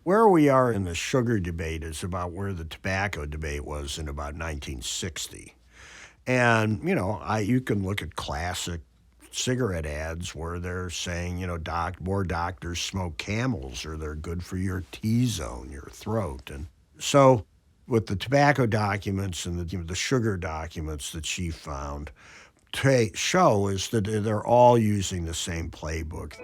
Where we are in the sugar debate is about where the tobacco debate was in about 1960. And, you know, you can look at classic cigarette ads where they're saying, you know, more doctors smoke Camels or they're good for your T-zone, your throat. And so what the tobacco documents and the sugar documents that she found show is that they're all using the same playbook.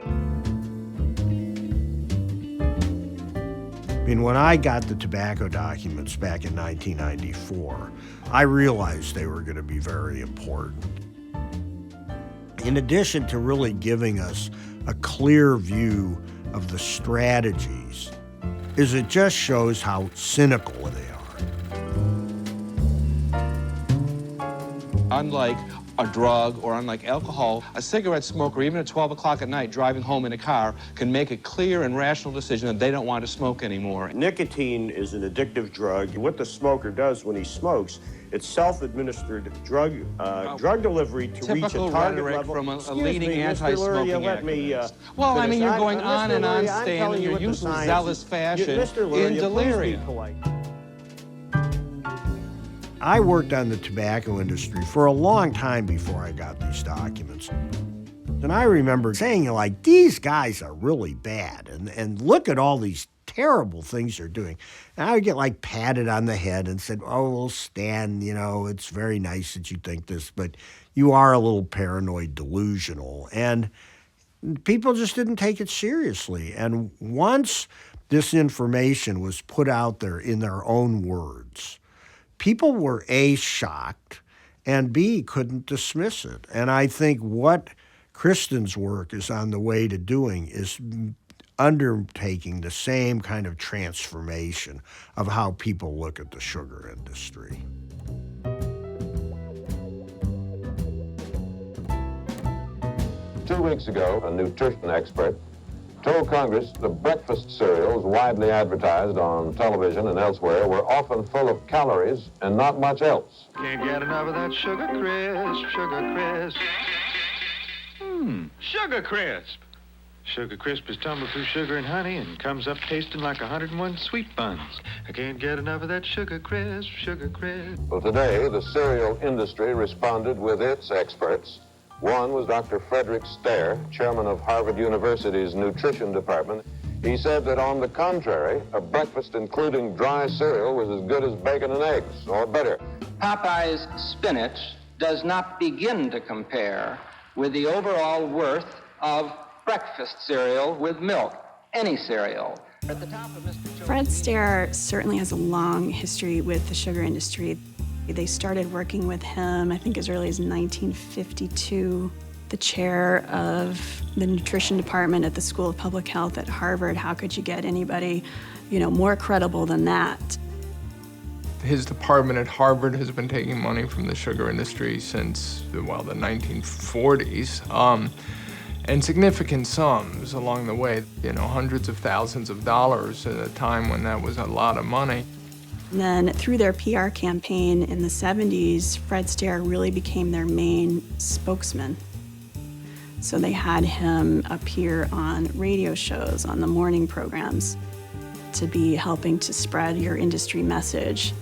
I mean, when I got the tobacco documents back in 1994, I realized they were going to be very important. In addition to really giving us a clear view of the strategies, is it just shows how cynical they are. Unlike a drug or unlike alcohol, a cigarette smoker, even at 12 o'clock at night, driving home in a car, can make a clear and rational decision that they don't want to smoke anymore. Nicotine is an addictive drug. What the smoker does when he smokes, it's self-administered drug delivery to reach a target level. From a Excuse leading me, anti-smoking let me well, I mean, you're going Mr. on and on, Luria, I'm Stan, telling in you your what the usual science zealous is. fashion Mr. Luria, in please be delirium. polite. I worked on the tobacco industry for a long time before I got these documents. And I remember saying, like, these guys are really bad, and look at all these terrible things they're doing. And I would get, like, patted on the head and said, oh, well, Stan, you know, it's very nice that you think this, but you are a little paranoid delusional. And people just didn't take it seriously. And once this information was put out there in their own words, people were A, shocked, and B, couldn't dismiss it. And I think what Kristen's work is on the way to doing is undertaking the same kind of transformation of how people look at the sugar industry. 2 weeks ago, a nutrition expert told Congress the breakfast cereals widely advertised on television and elsewhere were often full of calories and not much else. Can't get enough of that Sugar Crisp, Sugar Crisp. Sugar Crisp. Sugar Crisp is tumbled through sugar and honey and comes up tasting like 101 sweet buns. I can't get enough of that Sugar Crisp, Sugar Crisp. Well, today, the cereal industry responded with its experts. One was Dr. Frederick Stare, chairman of Harvard University's nutrition department. He said that on the contrary, a breakfast including dry cereal was as good as bacon and eggs, or better. Popeye's spinach does not begin to compare with the overall worth of breakfast cereal with milk, any cereal. Fred Stare certainly has a long history with the sugar industry. They started working with him, I think, as early as 1952. The chair of the nutrition department at the School of Public Health at Harvard. How could you get anybody, more credible than that? His department at Harvard has been taking money from the sugar industry since, the 1940s, and significant sums along the way, hundreds of thousands of dollars at a time when that was a lot of money. And then through their PR campaign in the 70s, Fred Stare really became their main spokesman. So they had him appear on radio shows, on the morning programs, to be helping to spread your industry message.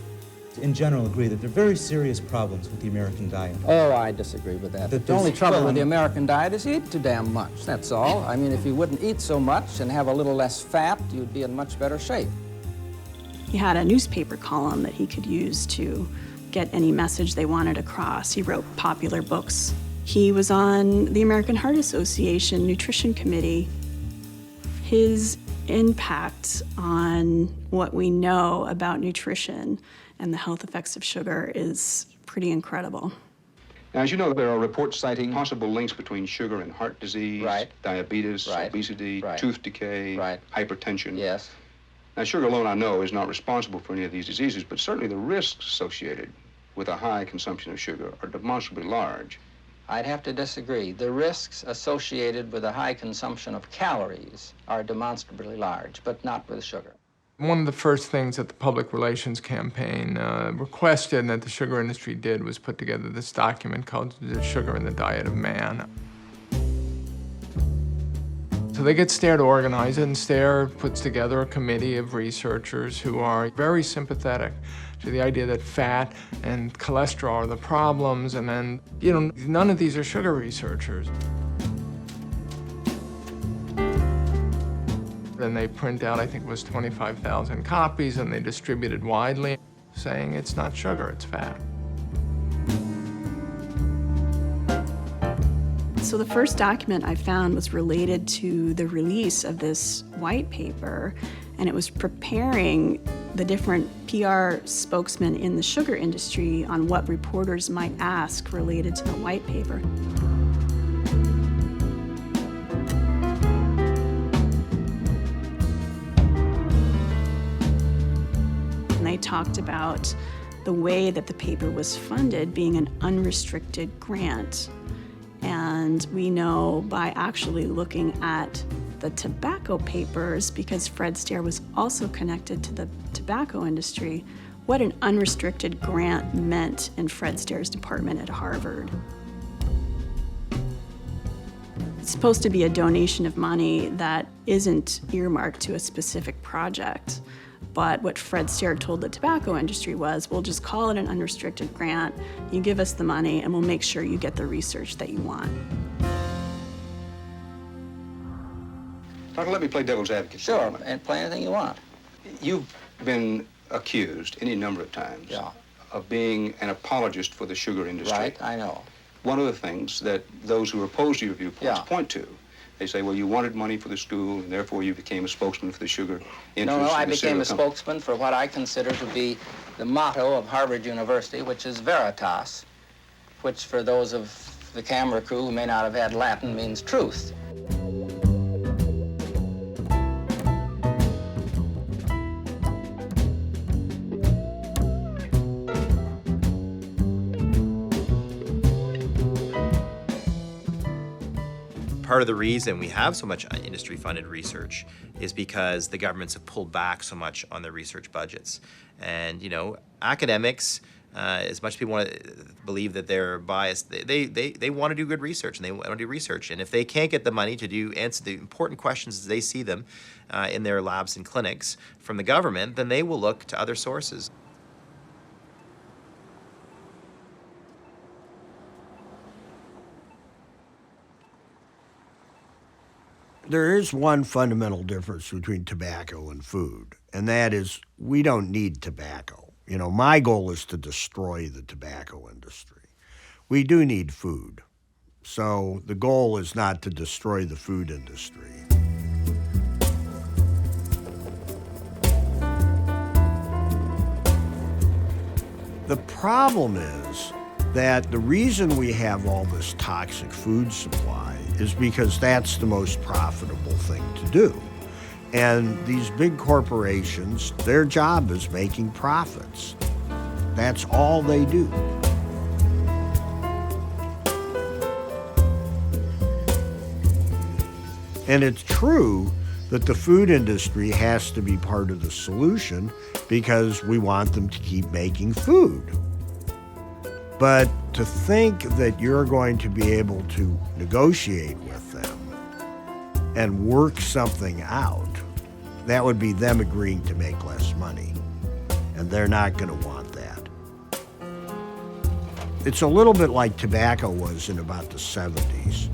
In general, agree that there are very serious problems with the American diet. Oh, I disagree with that. The only trouble with the American diet is you eat too damn much, that's all. I mean, if you wouldn't eat so much and have a little less fat, you'd be in much better shape. He had a newspaper column that he could use to get any message they wanted across. He wrote popular books. He was on the American Heart Association Nutrition Committee. His impact on what we know about nutrition and the health effects of sugar is pretty incredible. Now, as you know, there are reports citing possible links between sugar and heart disease, diabetes, obesity, tooth decay, hypertension. Yes. Now, sugar alone, I know, is not responsible for any of these diseases, but certainly the risks associated with a high consumption of sugar are demonstrably large. I'd have to disagree. The risks associated with a high consumption of calories are demonstrably large, but not with sugar. One of the first things that the public relations campaign requested and that the sugar industry did was put together this document called The Sugar in the Diet of Man. So they get STARE to organize it, and STARE puts together a committee of researchers who are very sympathetic to the idea that fat and cholesterol are the problems, and then, none of these are sugar researchers. Then they print out, I think it was 25,000 copies, and they distributed widely, saying it's not sugar, it's fat. So the first document I found was related to the release of this white paper, and it was preparing the different PR spokesmen in the sugar industry on what reporters might ask related to the white paper. And they talked about the way that the paper was funded being an unrestricted grant. And we know by actually looking at the tobacco papers, because Fred Stair was also connected to the tobacco industry, what an unrestricted grant meant in Fred Stair's department at Harvard. It's supposed to be a donation of money that isn't earmarked to a specific project. But what Fred Stair told the tobacco industry was, we'll just call it an unrestricted grant, you give us the money, and we'll make sure you get the research that you want. Doctor, let me play devil's advocate. Sure, and play anything you want. You've been accused any number of times of being an apologist for the sugar industry. Right, I know. One of the things that those who oppose your viewpoints point to, they say, well, you wanted money for the school, and therefore you became a spokesman for the sugar interests. No, I became a spokesman for what I consider to be the motto of Harvard University, which is Veritas, which for those of the camera crew who may not have had Latin means truth. Part of the reason we have so much industry-funded research is because the governments have pulled back so much on their research budgets. And, academics, as much as people want to believe that they're biased, they want to do good research, and they want to do research. And if they can't get the money to answer the important questions as they see them in their labs and clinics from the government, then they will look to other sources. There is one fundamental difference between tobacco and food, and that is we don't need tobacco. My goal is to destroy the tobacco industry. We do need food. So the goal is not to destroy the food industry. The problem is that the reason we have all this toxic food supply is because that's the most profitable thing to do. And these big corporations, their job is making profits. That's all they do. And it's true that the food industry has to be part of the solution because we want them to keep making food. But to think that you're going to be able to negotiate with them and work something out, that would be them agreeing to make less money. And they're not going to want that. It's a little bit like tobacco was in about the 70s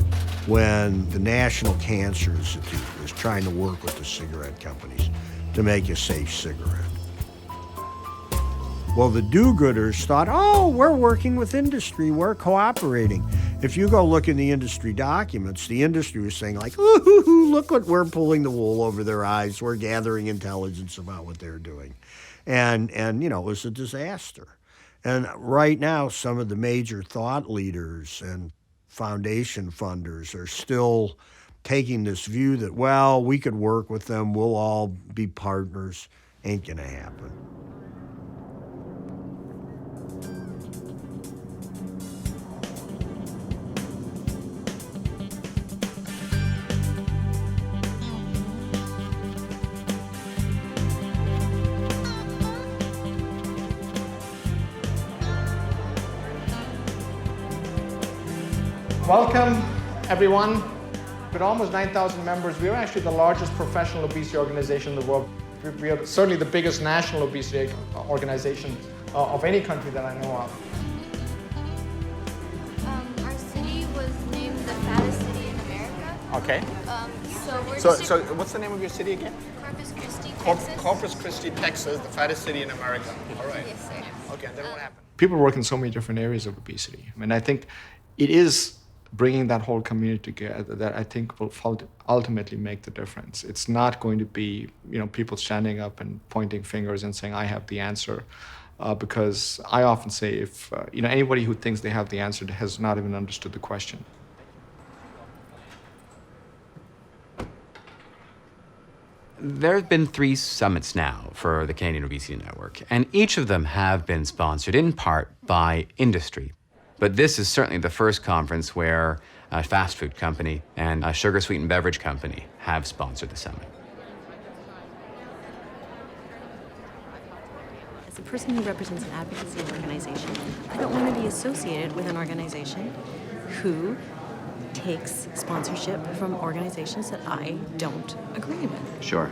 when the National Cancer Institute was trying to work with the cigarette companies to make a safe cigarette. Well, the do-gooders thought, oh, we're working with industry, we're cooperating. If you go look in the industry documents, the industry was saying like, ooh, look what we're pulling the wool over their eyes, we're gathering intelligence about what they're doing. And it was a disaster. And right now, some of the major thought leaders and foundation funders are still taking this view that, well, we could work with them, we'll all be partners. Ain't gonna happen. Welcome, everyone. With almost 9,000 members, we are actually the largest professional obesity organization in the world. We are certainly the biggest national obesity organization of any country that I know of. Our city was named the fattest city in America. Okay. So what's the name of your city again? Corpus Christi, Texas. Corpus Christi, Texas, the fattest city in America. All right. Yes, sir. Okay, and then what happened? People work in so many different areas of obesity. I mean, I think it is bringing that whole community together that I think will ultimately make the difference. It's not going to be, people standing up and pointing fingers and saying, I have the answer. Because I often say, if anybody who thinks they have the answer has not even understood the question. There have been 3 summits now for the Canadian Obesity Network, and each of them have been sponsored in part by industry. But this is certainly the first conference where a fast food company and a sugar-sweetened beverage company have sponsored the summit. As a person who represents an advocacy organization, I don't want to be associated with an organization who takes sponsorship from organizations that I don't agree with. Sure.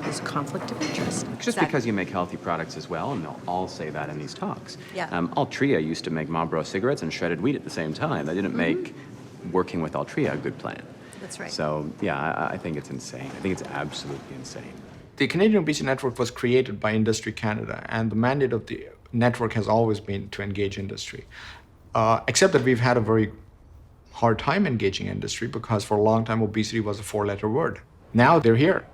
There's conflict of interest. Just because you make healthy products as well, and they'll all say that in these talks. Yeah. Altria used to make Marlboro cigarettes and shredded wheat at the same time. That didn't make working with Altria a good plan. That's right. So, yeah, I think it's insane. I think it's absolutely insane. The Canadian Obesity Network was created by Industry Canada, and the mandate of the network has always been to engage industry. Except that we've had a very hard time engaging industry because for a long time obesity was a 4-letter word. Now they're here,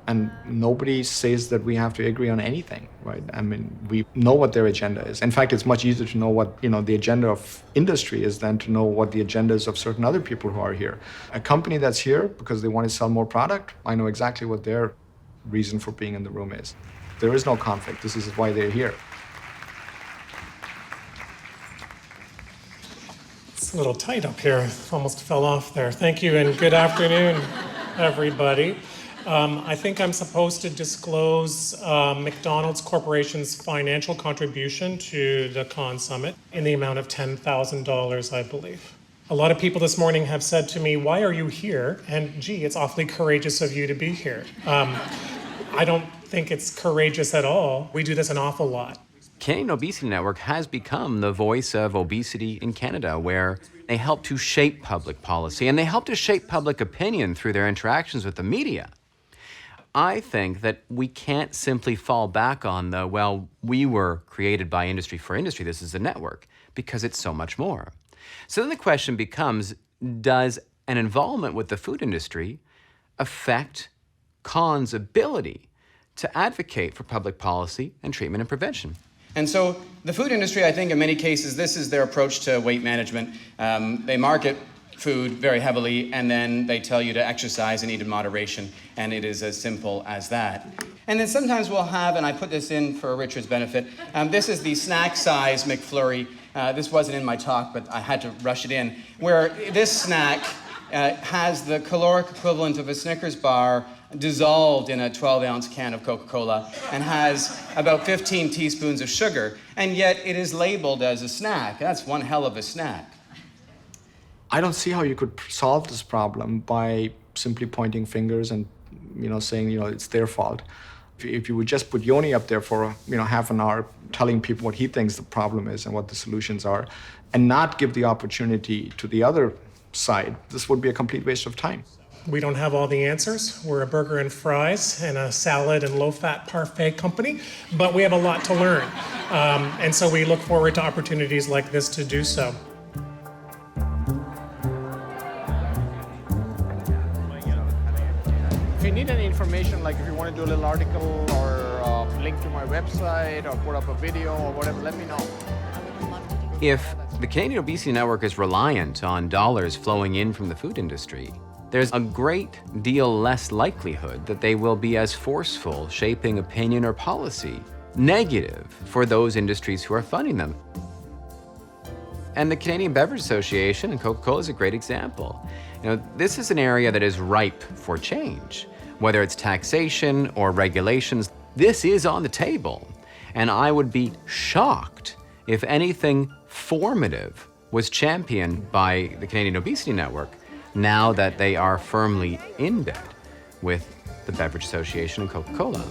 and nobody says that we have to agree on anything, right? I mean, we know what their agenda is. In fact, it's much easier to know what the agenda of industry is than to know what the agenda is of certain other people who are here. A company that's here because they want to sell more product, I know exactly what their reason for being in the room is. There is no conflict. This is why they're here. It's a little tight up here. Almost fell off there. Thank you and good afternoon, everybody. I think I'm supposed to disclose McDonald's Corporation's financial contribution to the Con Summit in the amount of $10,000, I believe. A lot of people this morning have said to me, why are you here? And gee, it's awfully courageous of you to be here. I don't think it's courageous at all. We do this an awful lot. Canadian Obesity Network has become the voice of obesity in Canada, where they help to shape public policy and they help to shape public opinion through their interactions with the media. I think that we can't simply fall back on we were created by industry for industry, this is a network, because it's so much more. So then the question becomes, does an involvement with the food industry affect Con's ability to advocate for public policy and treatment and prevention? And so the food industry, I think in many cases, this is their approach to weight management. They market food very heavily, and then they tell you to exercise and eat in moderation, and it is as simple as that. And then sometimes we'll have, and I put this in for Richard's benefit, this is the snack size McFlurry. This wasn't in my talk, but I had to rush it in, where this snack has the caloric equivalent of a Snickers bar dissolved in a 12-ounce can of Coca-Cola and has about 15 teaspoons of sugar, and yet it is labeled as a snack. That's one hell of a snack. I don't see how you could solve this problem by simply pointing fingers and saying it's their fault. If you would just put Yoni up there for half an hour telling people what he thinks the problem is and what the solutions are, and not give the opportunity to the other side, this would be a complete waste of time. We don't have all the answers. We're a burger and fries and a salad and low-fat parfait company, but we have a lot to learn. And so we look forward to opportunities like this to do so. If you need any information, like if you want to do a little article or link to my website or put up a video or whatever, let me know. If the Canadian Obesity Network is reliant on dollars flowing in from the food industry, there's a great deal less likelihood that they will be as forceful shaping opinion or policy negative for those industries who are funding them. And the Canadian Beverage Association and Coca-Cola is a great example. This is an area that is ripe for change. Whether it's taxation or regulations, this is on the table. And I would be shocked if anything formative was championed by the Canadian Obesity Network now that they are firmly in bed with the Beverage Association and Coca-Cola.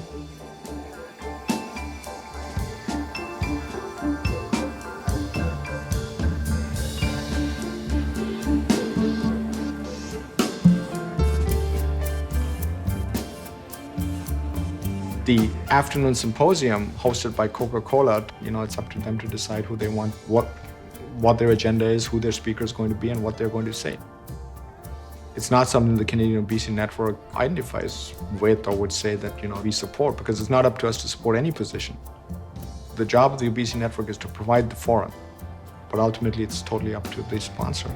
The afternoon symposium hosted by Coca-Cola, it's up to them to decide who they want, what their agenda is, who their speaker is going to be, and what they're going to say. It's not something the Canadian Obesity Network identifies with or would say that, we support, because it's not up to us to support any position. The job of the Obesity Network is to provide the forum, but ultimately it's totally up to the sponsor.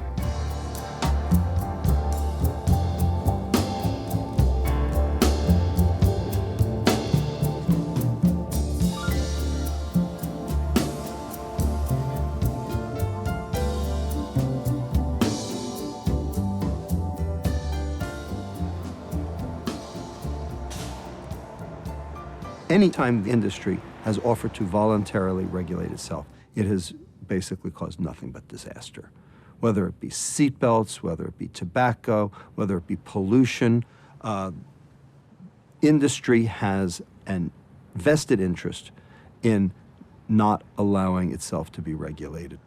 Anytime the industry has offered to voluntarily regulate itself, it has basically caused nothing but disaster. Whether it be seatbelts, whether it be tobacco, whether it be pollution, industry has an vested interest in not allowing itself to be regulated.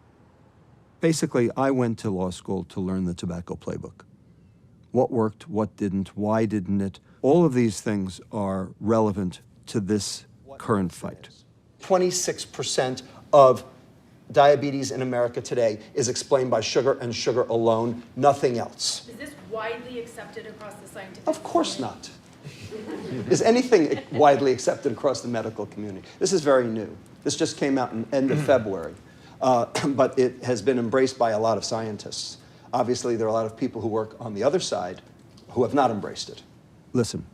Basically, I went to law school to learn the tobacco playbook. What worked, what didn't, why didn't it? All of these things are relevant to this current fight. 26% of diabetes in America today is explained by sugar and sugar alone, nothing else. Is this widely accepted across the scientific Of course not. Is anything widely accepted across the medical community? This is very new. This just came out in end of February, but it has been embraced by a lot of scientists. Obviously, there are a lot of people who work on the other side who have not embraced it. Listen,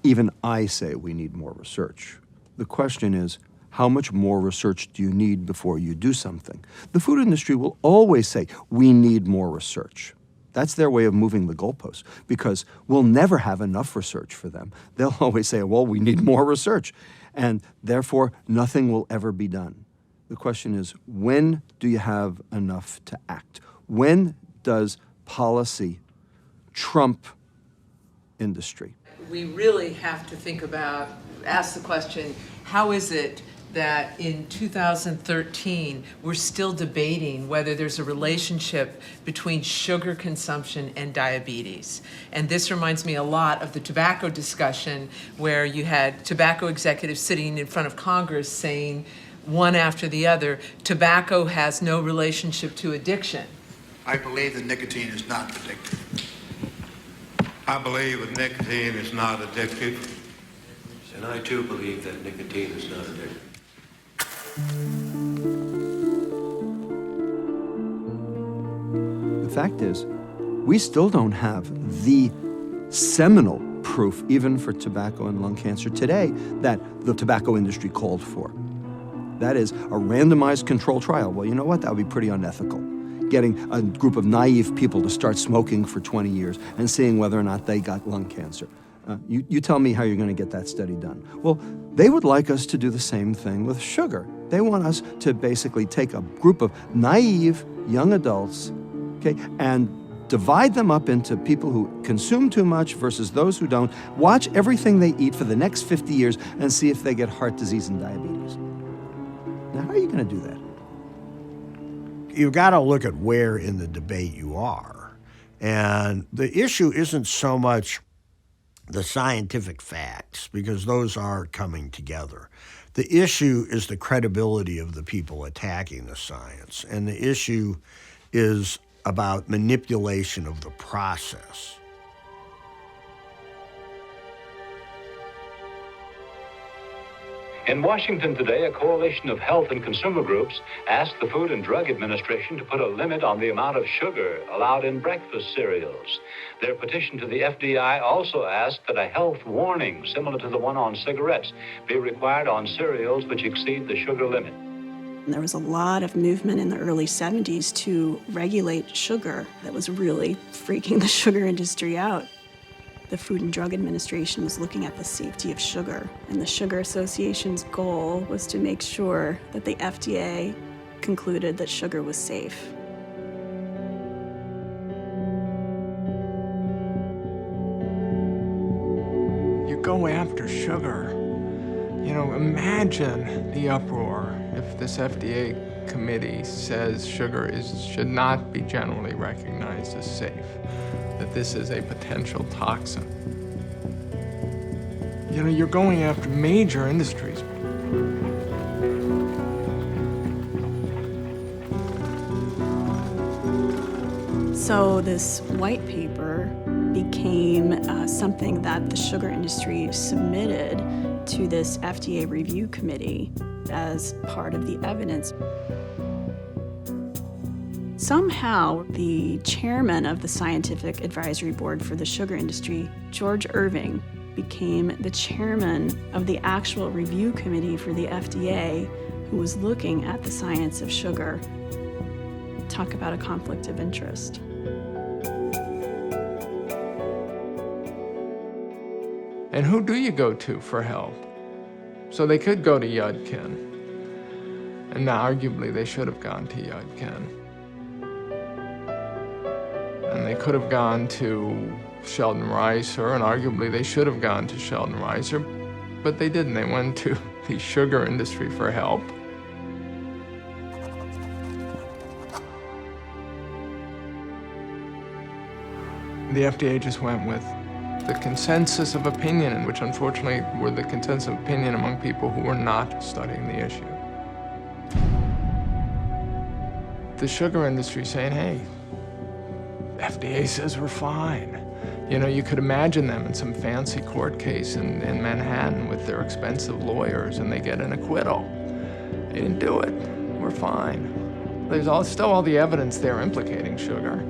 even I say we need more research. The question is, how much more research do you need before you do something? The food industry will always say, we need more research. That's their way of moving the goalposts, because we'll never have enough research for them. They'll always say, well, we need more research, and therefore nothing will ever be done. The question is, when do you have enough to act? When does policy trump industry? We really have to ask the question, how is it that in 2013 we're still debating whether there's a relationship between sugar consumption and diabetes? And this reminds me a lot of the tobacco discussion, where you had tobacco executives sitting in front of Congress saying, one after the other, tobacco has no relationship to addiction. I believe that nicotine is not addictive. I believe that nicotine is not addictive. And I too believe that nicotine is not addictive. The fact is, we still don't have the seminal proof, even for tobacco and lung cancer today, that the tobacco industry called for. That is a randomized control trial. Well, you know what? That would be pretty unethical. Getting a group of naive people to start smoking for 20 years and seeing whether or not they got lung cancer. You tell me how you're going to get that study done. Well, they would like us to do the same thing with sugar. They want us to basically take a group of naive young adults, okay, and divide them up into people who consume too much versus those who don't. Watch everything they eat for the next 50 years and see if they get heart disease and diabetes. Now, how are you going to do that? You've got to look at where in the debate you are. And the issue isn't so much the scientific facts, because those are coming together. The issue is the credibility of the people attacking the science. And the issue is about manipulation of the process. In Washington today, a coalition of health and consumer groups asked the Food and Drug Administration to put a limit on the amount of sugar allowed in breakfast cereals. Their petition to the FDI also asked that a health warning similar to the one on cigarettes be required on cereals which exceed the sugar limit. There was a lot of movement in the early 70s to regulate sugar that was really freaking the sugar industry out. The Food and Drug Administration was looking at the safety of sugar, and the Sugar Association's goal was to make sure that the FDA concluded that sugar was safe. go after sugar. You know, imagine the uproar if this FDA committee says sugar should not be generally recognized as safe, that this is a potential toxin. You know, you're going after major industries. So this white paper became something that the sugar industry submitted to this FDA review committee as part of the evidence. Somehow, the chairman of the Scientific Advisory Board for the sugar industry, George Irving, became the chairman of the actual review committee for the FDA, who was looking at the science of sugar. Talk about a conflict of interest. And who do you go to for help? So they could go to Yudkin. And now, arguably, they should have gone to Yudkin. And they could have gone to Sheldon Reiser, and arguably they should have gone to Sheldon Reiser, but they didn't. They went to the sugar industry for help. The FDA just went with the consensus of opinion, which unfortunately were the consensus of opinion among people who were not studying the issue. The sugar industry saying, hey, FDA says we're fine. You know, you could imagine them in some fancy court case in Manhattan with their expensive lawyers, and they get an acquittal. They didn't do it. We're fine. There's still all the evidence there implicating sugar,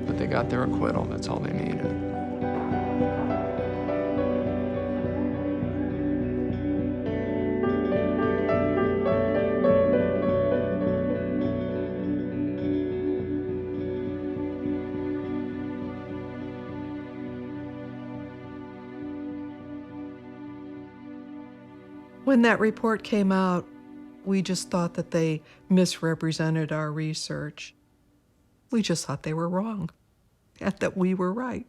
but they got their acquittal. That's all they needed. When that report came out, we just thought that they misrepresented our research. We just thought they were wrong, and that we were right.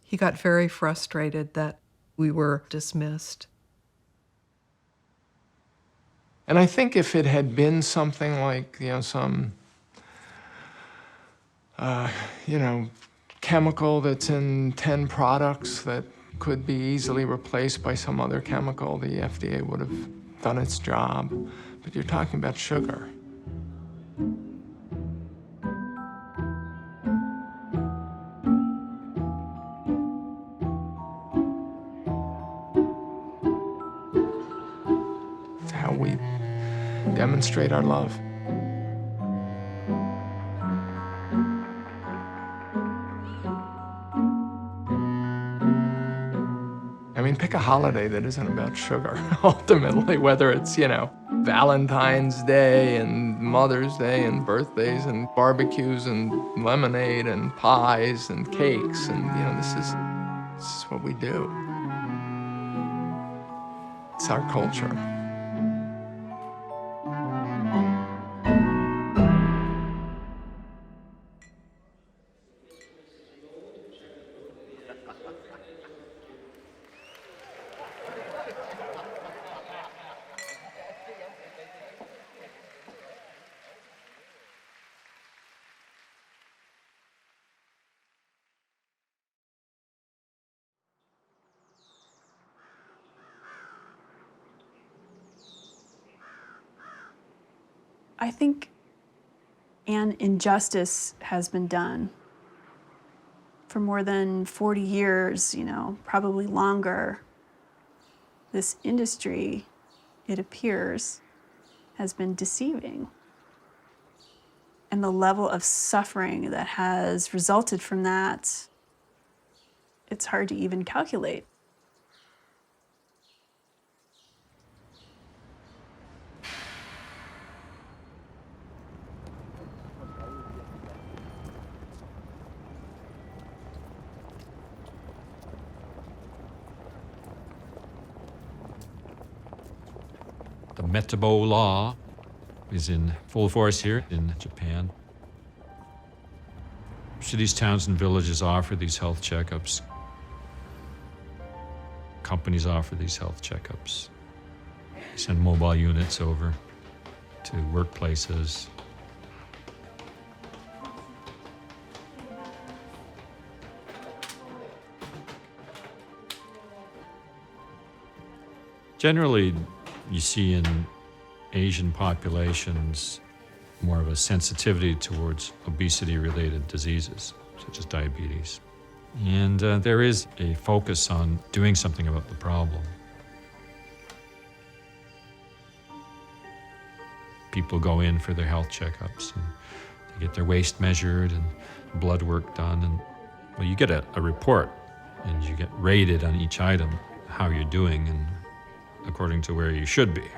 He got very frustrated that we were dismissed. And I think if it had been something like, you know, some, chemical that's in 10 products that could be easily replaced by some other chemical, the FDA would have done its job. But you're talking about sugar. It's how we demonstrate our love. I mean, pick a holiday that isn't about sugar, ultimately, whether it's, Valentine's Day and Mother's Day and birthdays and barbecues and lemonade and pies and cakes. And, this is what we do. It's our culture. I think an injustice has been done. For more than 40 years, probably longer, this industry, it appears, has been deceiving. And the level of suffering that has resulted from that, it's hard to even calculate. The Metabo Law is in full force here in Japan. Cities, towns, and villages offer these health checkups. companies offer these health checkups. They send mobile units over to workplaces. Generally, you see in Asian populations more of a sensitivity towards obesity-related diseases, such as diabetes. And there is a focus on doing something about the problem. People go in for their health checkups, and they get their waist measured and blood work done, and well, you get a report, and you get rated on each item, how you're doing, and according to where you should be.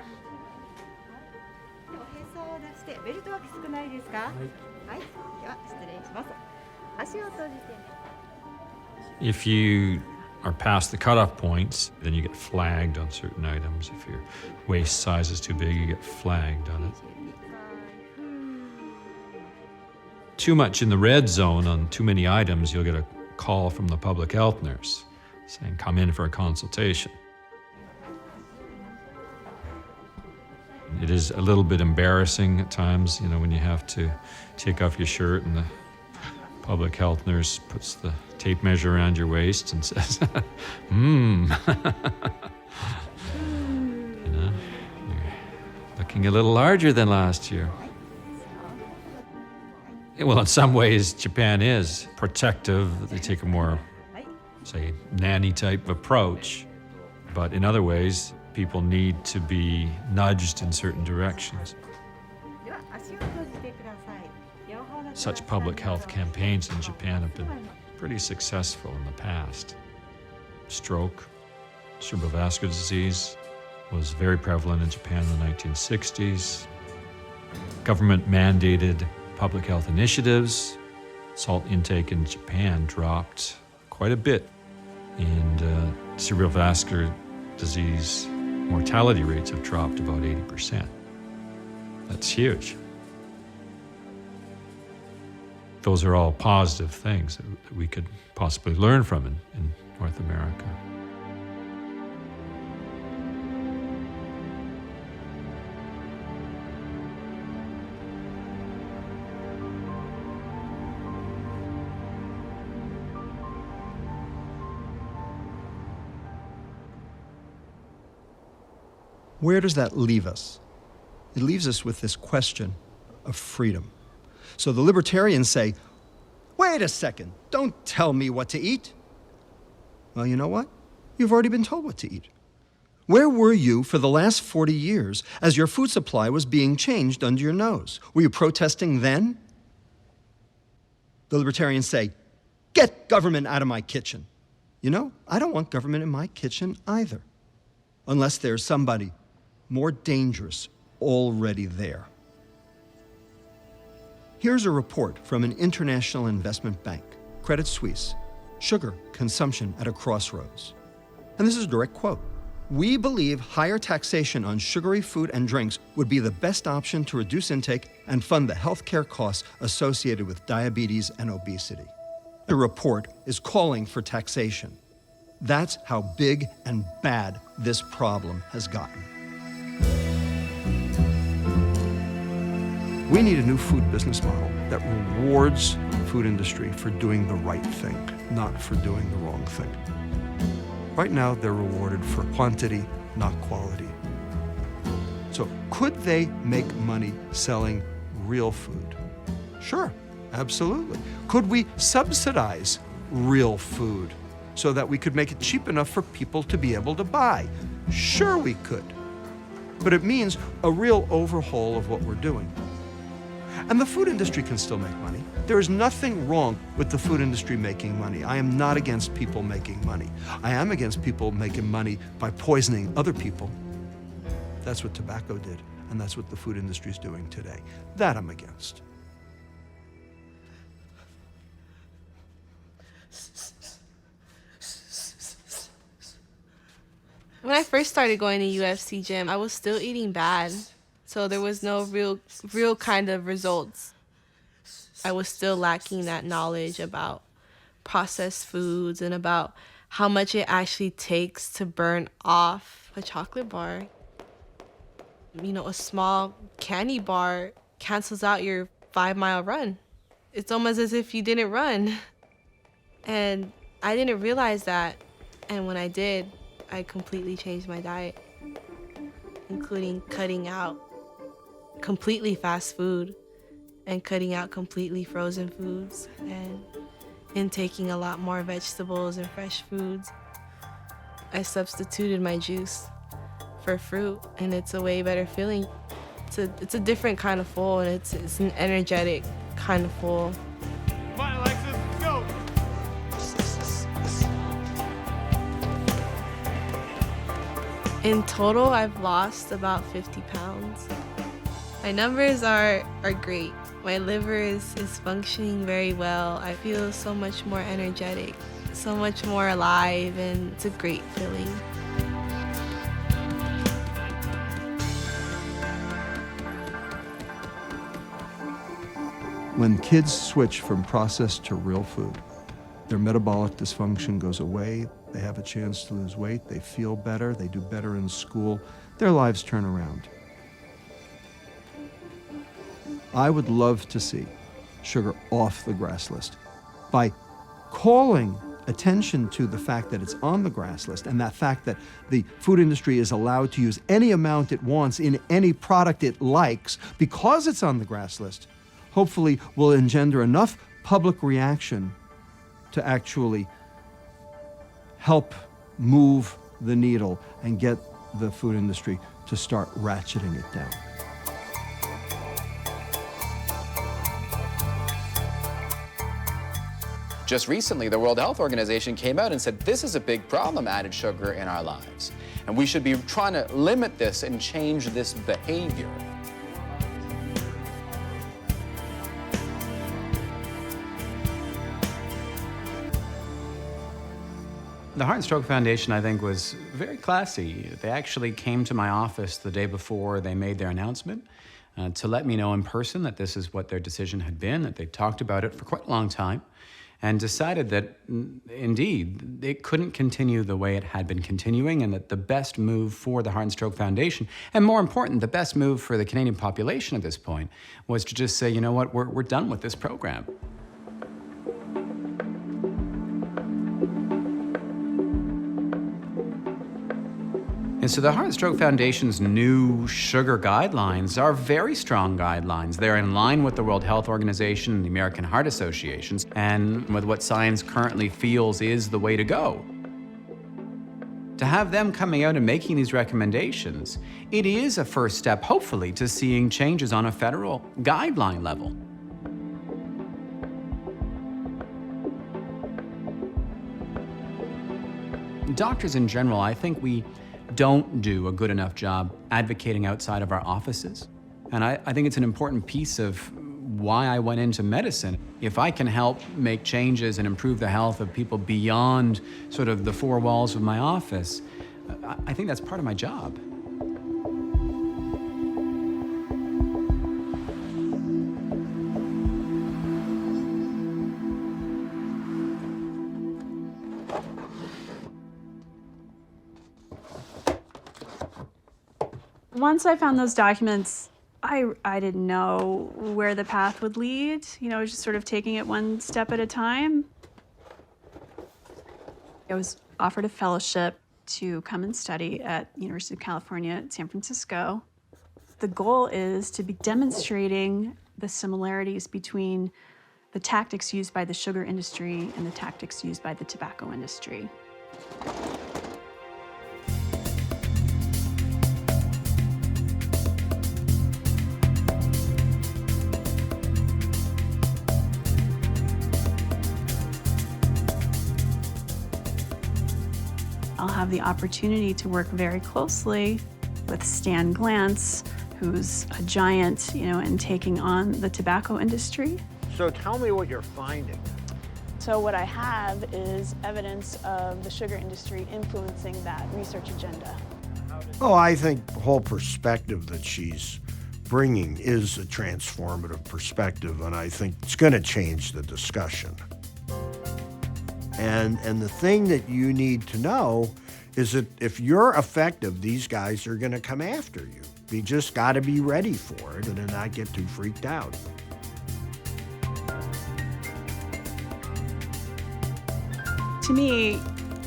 If you are past the cutoff points, then you get flagged on certain items. If your waist size is too big, you get flagged on it. Too much in the red zone on too many items, you'll get a call from the public health nurse saying, come in for a consultation. It is a little bit embarrassing at times, you know, when you have to take off your shirt and the public health nurse puts the tape measure around your waist and says, you know, you're looking a little larger than last year. Well, in some ways, Japan is protective. They take a more, say, nanny-type approach. But in other ways, people need to be nudged in certain directions. Such public health campaigns in Japan have been pretty successful in the past. Stroke, cerebrovascular disease was very prevalent in Japan in the 1960s. Government-mandated public health initiatives. Salt intake in Japan dropped quite a bit, and cerebrovascular disease mortality rates have dropped about 80%. That's huge. Those are all positive things that we could possibly learn from in North America. Where does that leave us? It leaves us with this question of freedom. So the libertarians say, wait a second, don't tell me what to eat. Well, you know what? You've already been told what to eat. Where were you for the last 40 years as your food supply was being changed under your nose? Were you protesting then? The libertarians say, get government out of my kitchen. You know, I don't want government in my kitchen either, unless there's somebody more dangerous already there. Here's a report from an international investment bank, Credit Suisse, sugar consumption at a crossroads. And this is a direct quote. We believe higher taxation on sugary food and drinks would be the best option to reduce intake and fund the healthcare costs associated with diabetes and obesity. The report is calling for taxation. That's how big and bad this problem has gotten. We need a new food business model that rewards the food industry for doing the right thing, not for doing the wrong thing. Right now, they're rewarded for quantity, not quality. So could they make money selling real food? Sure, absolutely. Could we subsidize real food so that we could make it cheap enough for people to be able to buy? Sure, we could. But it means a real overhaul of what we're doing. And the food industry can still make money. There is nothing wrong with the food industry making money. I am not against people making money. I am against people making money by poisoning other people. That's what tobacco did, and that's what the food industry is doing today. That I'm against. When I first started going to UFC gym, I was still eating bad. So there was no real kind of results. I was still lacking that knowledge about processed foods and about how much it actually takes to burn off a chocolate bar. You know, a small candy bar cancels out your 5-mile run. It's almost as if you didn't run. And I didn't realize that. And when I did, I completely changed my diet, including cutting out completely fast food and cutting out completely frozen foods and intaking a lot more vegetables and fresh foods. I substituted my juice for fruit, and it's a way better feeling. It's a different kind of full, and it's an energetic kind of full. Come on, Alexis, let's go. In total, I've lost about 50 pounds. My numbers are great. My liver is functioning very well. I feel so much more energetic, so much more alive, and it's a great feeling. When kids switch from processed to real food, their metabolic dysfunction goes away, they have a chance to lose weight, they feel better, they do better in school, their lives turn around. I would love to see sugar off the GRAS list. By calling attention to the fact that it's on the GRAS list and that fact that the food industry is allowed to use any amount it wants in any product it likes because it's on the GRAS list, hopefully will engender enough public reaction to actually help move the needle and get the food industry to start ratcheting it down. Just recently, the World Health Organization came out and said this is a big problem, added sugar in our lives. And we should be trying to limit this and change this behavior. The Heart and Stroke Foundation, I think, was very classy. They actually came to my office the day before they made their announcement to let me know in person that this is what their decision had been, that they talked about it for quite a long time, and decided that, indeed, it couldn't continue the way it had been continuing, and that the best move for the Heart and Stroke Foundation, and more important, the best move for the Canadian population at this point, was to just say, you know what, we're done with this program. And so the Heart and Stroke Foundation's new sugar guidelines are very strong guidelines. They're in line with the World Health Organization and the American Heart Association, and with what science currently feels is the way to go. To have them coming out and making these recommendations, it is a first step, hopefully, to seeing changes on a federal guideline level. Doctors in general, I think we don't do a good enough job advocating outside of our offices. And I think it's an important piece of why I went into medicine. If I can help make changes and improve the health of people beyond sort of the four walls of my office, I think that's part of my job. Once I found those documents, I didn't know where the path would lead. You know, I was just sort of taking it one step at a time. I was offered a fellowship to come and study at University of California at San Francisco. The goal is to be demonstrating the similarities between the tactics used by the sugar industry and the tactics used by the tobacco industry. I'll have the opportunity to work very closely with Stan Glantz, who's a giant, in taking on the tobacco industry. So tell me what you're finding. So what I have is evidence of the sugar industry influencing that research agenda. Oh, I think the whole perspective that she's bringing is a transformative perspective, and I think it's going to change the discussion. And the thing that you need to know is that if you're effective, these guys are going to come after you. You just got to be ready for it and not get too freaked out. To me,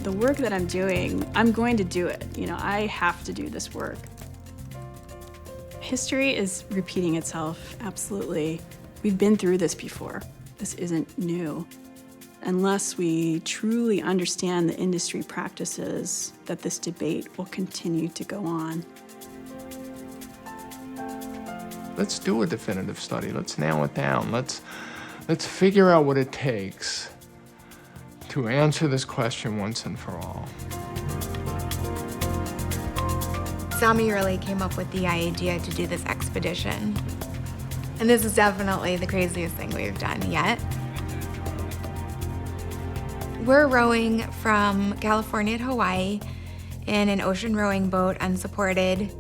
the work that I'm doing, I'm going to do it. You know, I have to do this work. History is repeating itself, absolutely. We've been through this before. This isn't new. Unless we truly understand the industry practices, that this debate will continue to go on. Let's do a definitive study. Let's nail it down. Let's figure out what it takes to answer this question once and for all. Sami really came up with the idea to do this expedition. And this is definitely the craziest thing we've done yet. We're rowing from California to Hawaii in an ocean rowing boat, unsupported.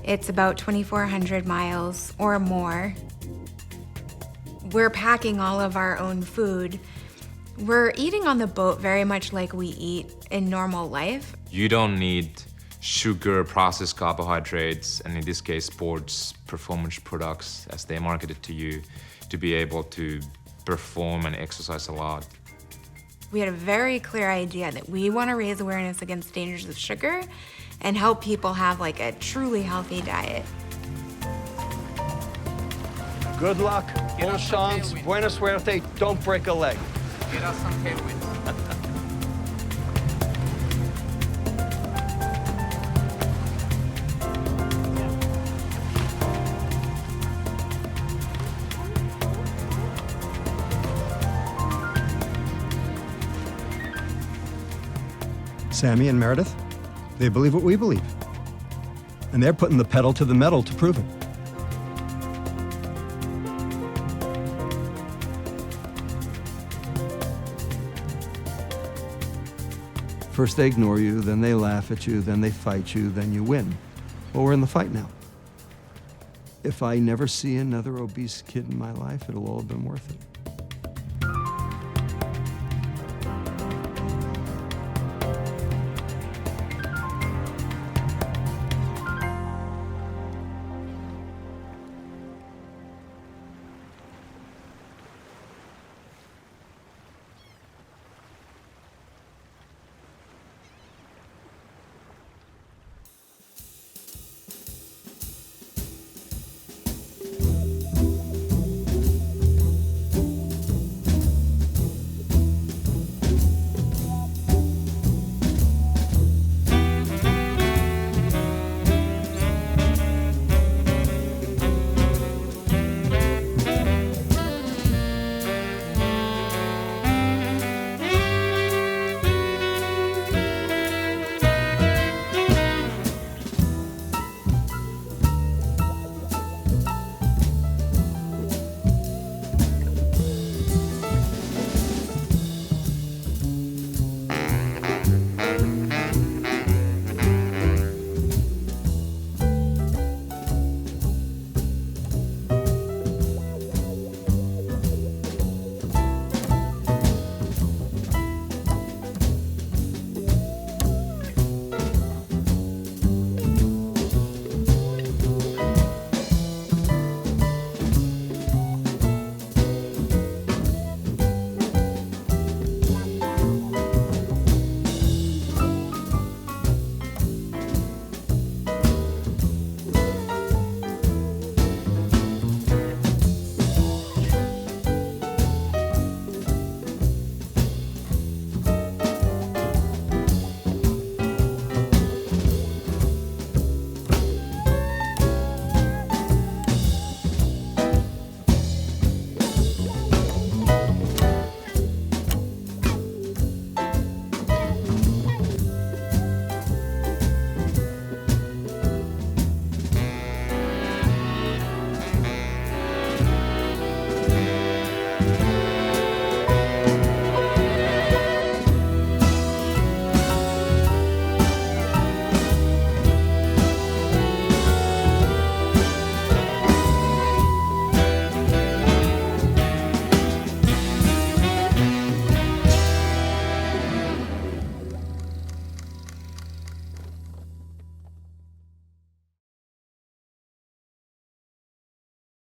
It's about 2,400 miles or more. We're packing all of our own food. We're eating on the boat very much like we eat in normal life. You don't need sugar, processed carbohydrates, and in this case, sports performance products as they marketed to you to be able to perform and exercise a lot. We had a very clear idea that we want to raise awareness against dangers of sugar and help people have like a truly healthy diet. Good luck, bon chance, buena suerte, don't break a leg. Get us some tailwind. Sammy and Meredith, they believe what we believe. And they're putting the pedal to the metal to prove it. First they ignore you, then they laugh at you, then they fight you, then you win. Well, we're in the fight now. If I never see another obese kid in my life, it'll all have been worth it.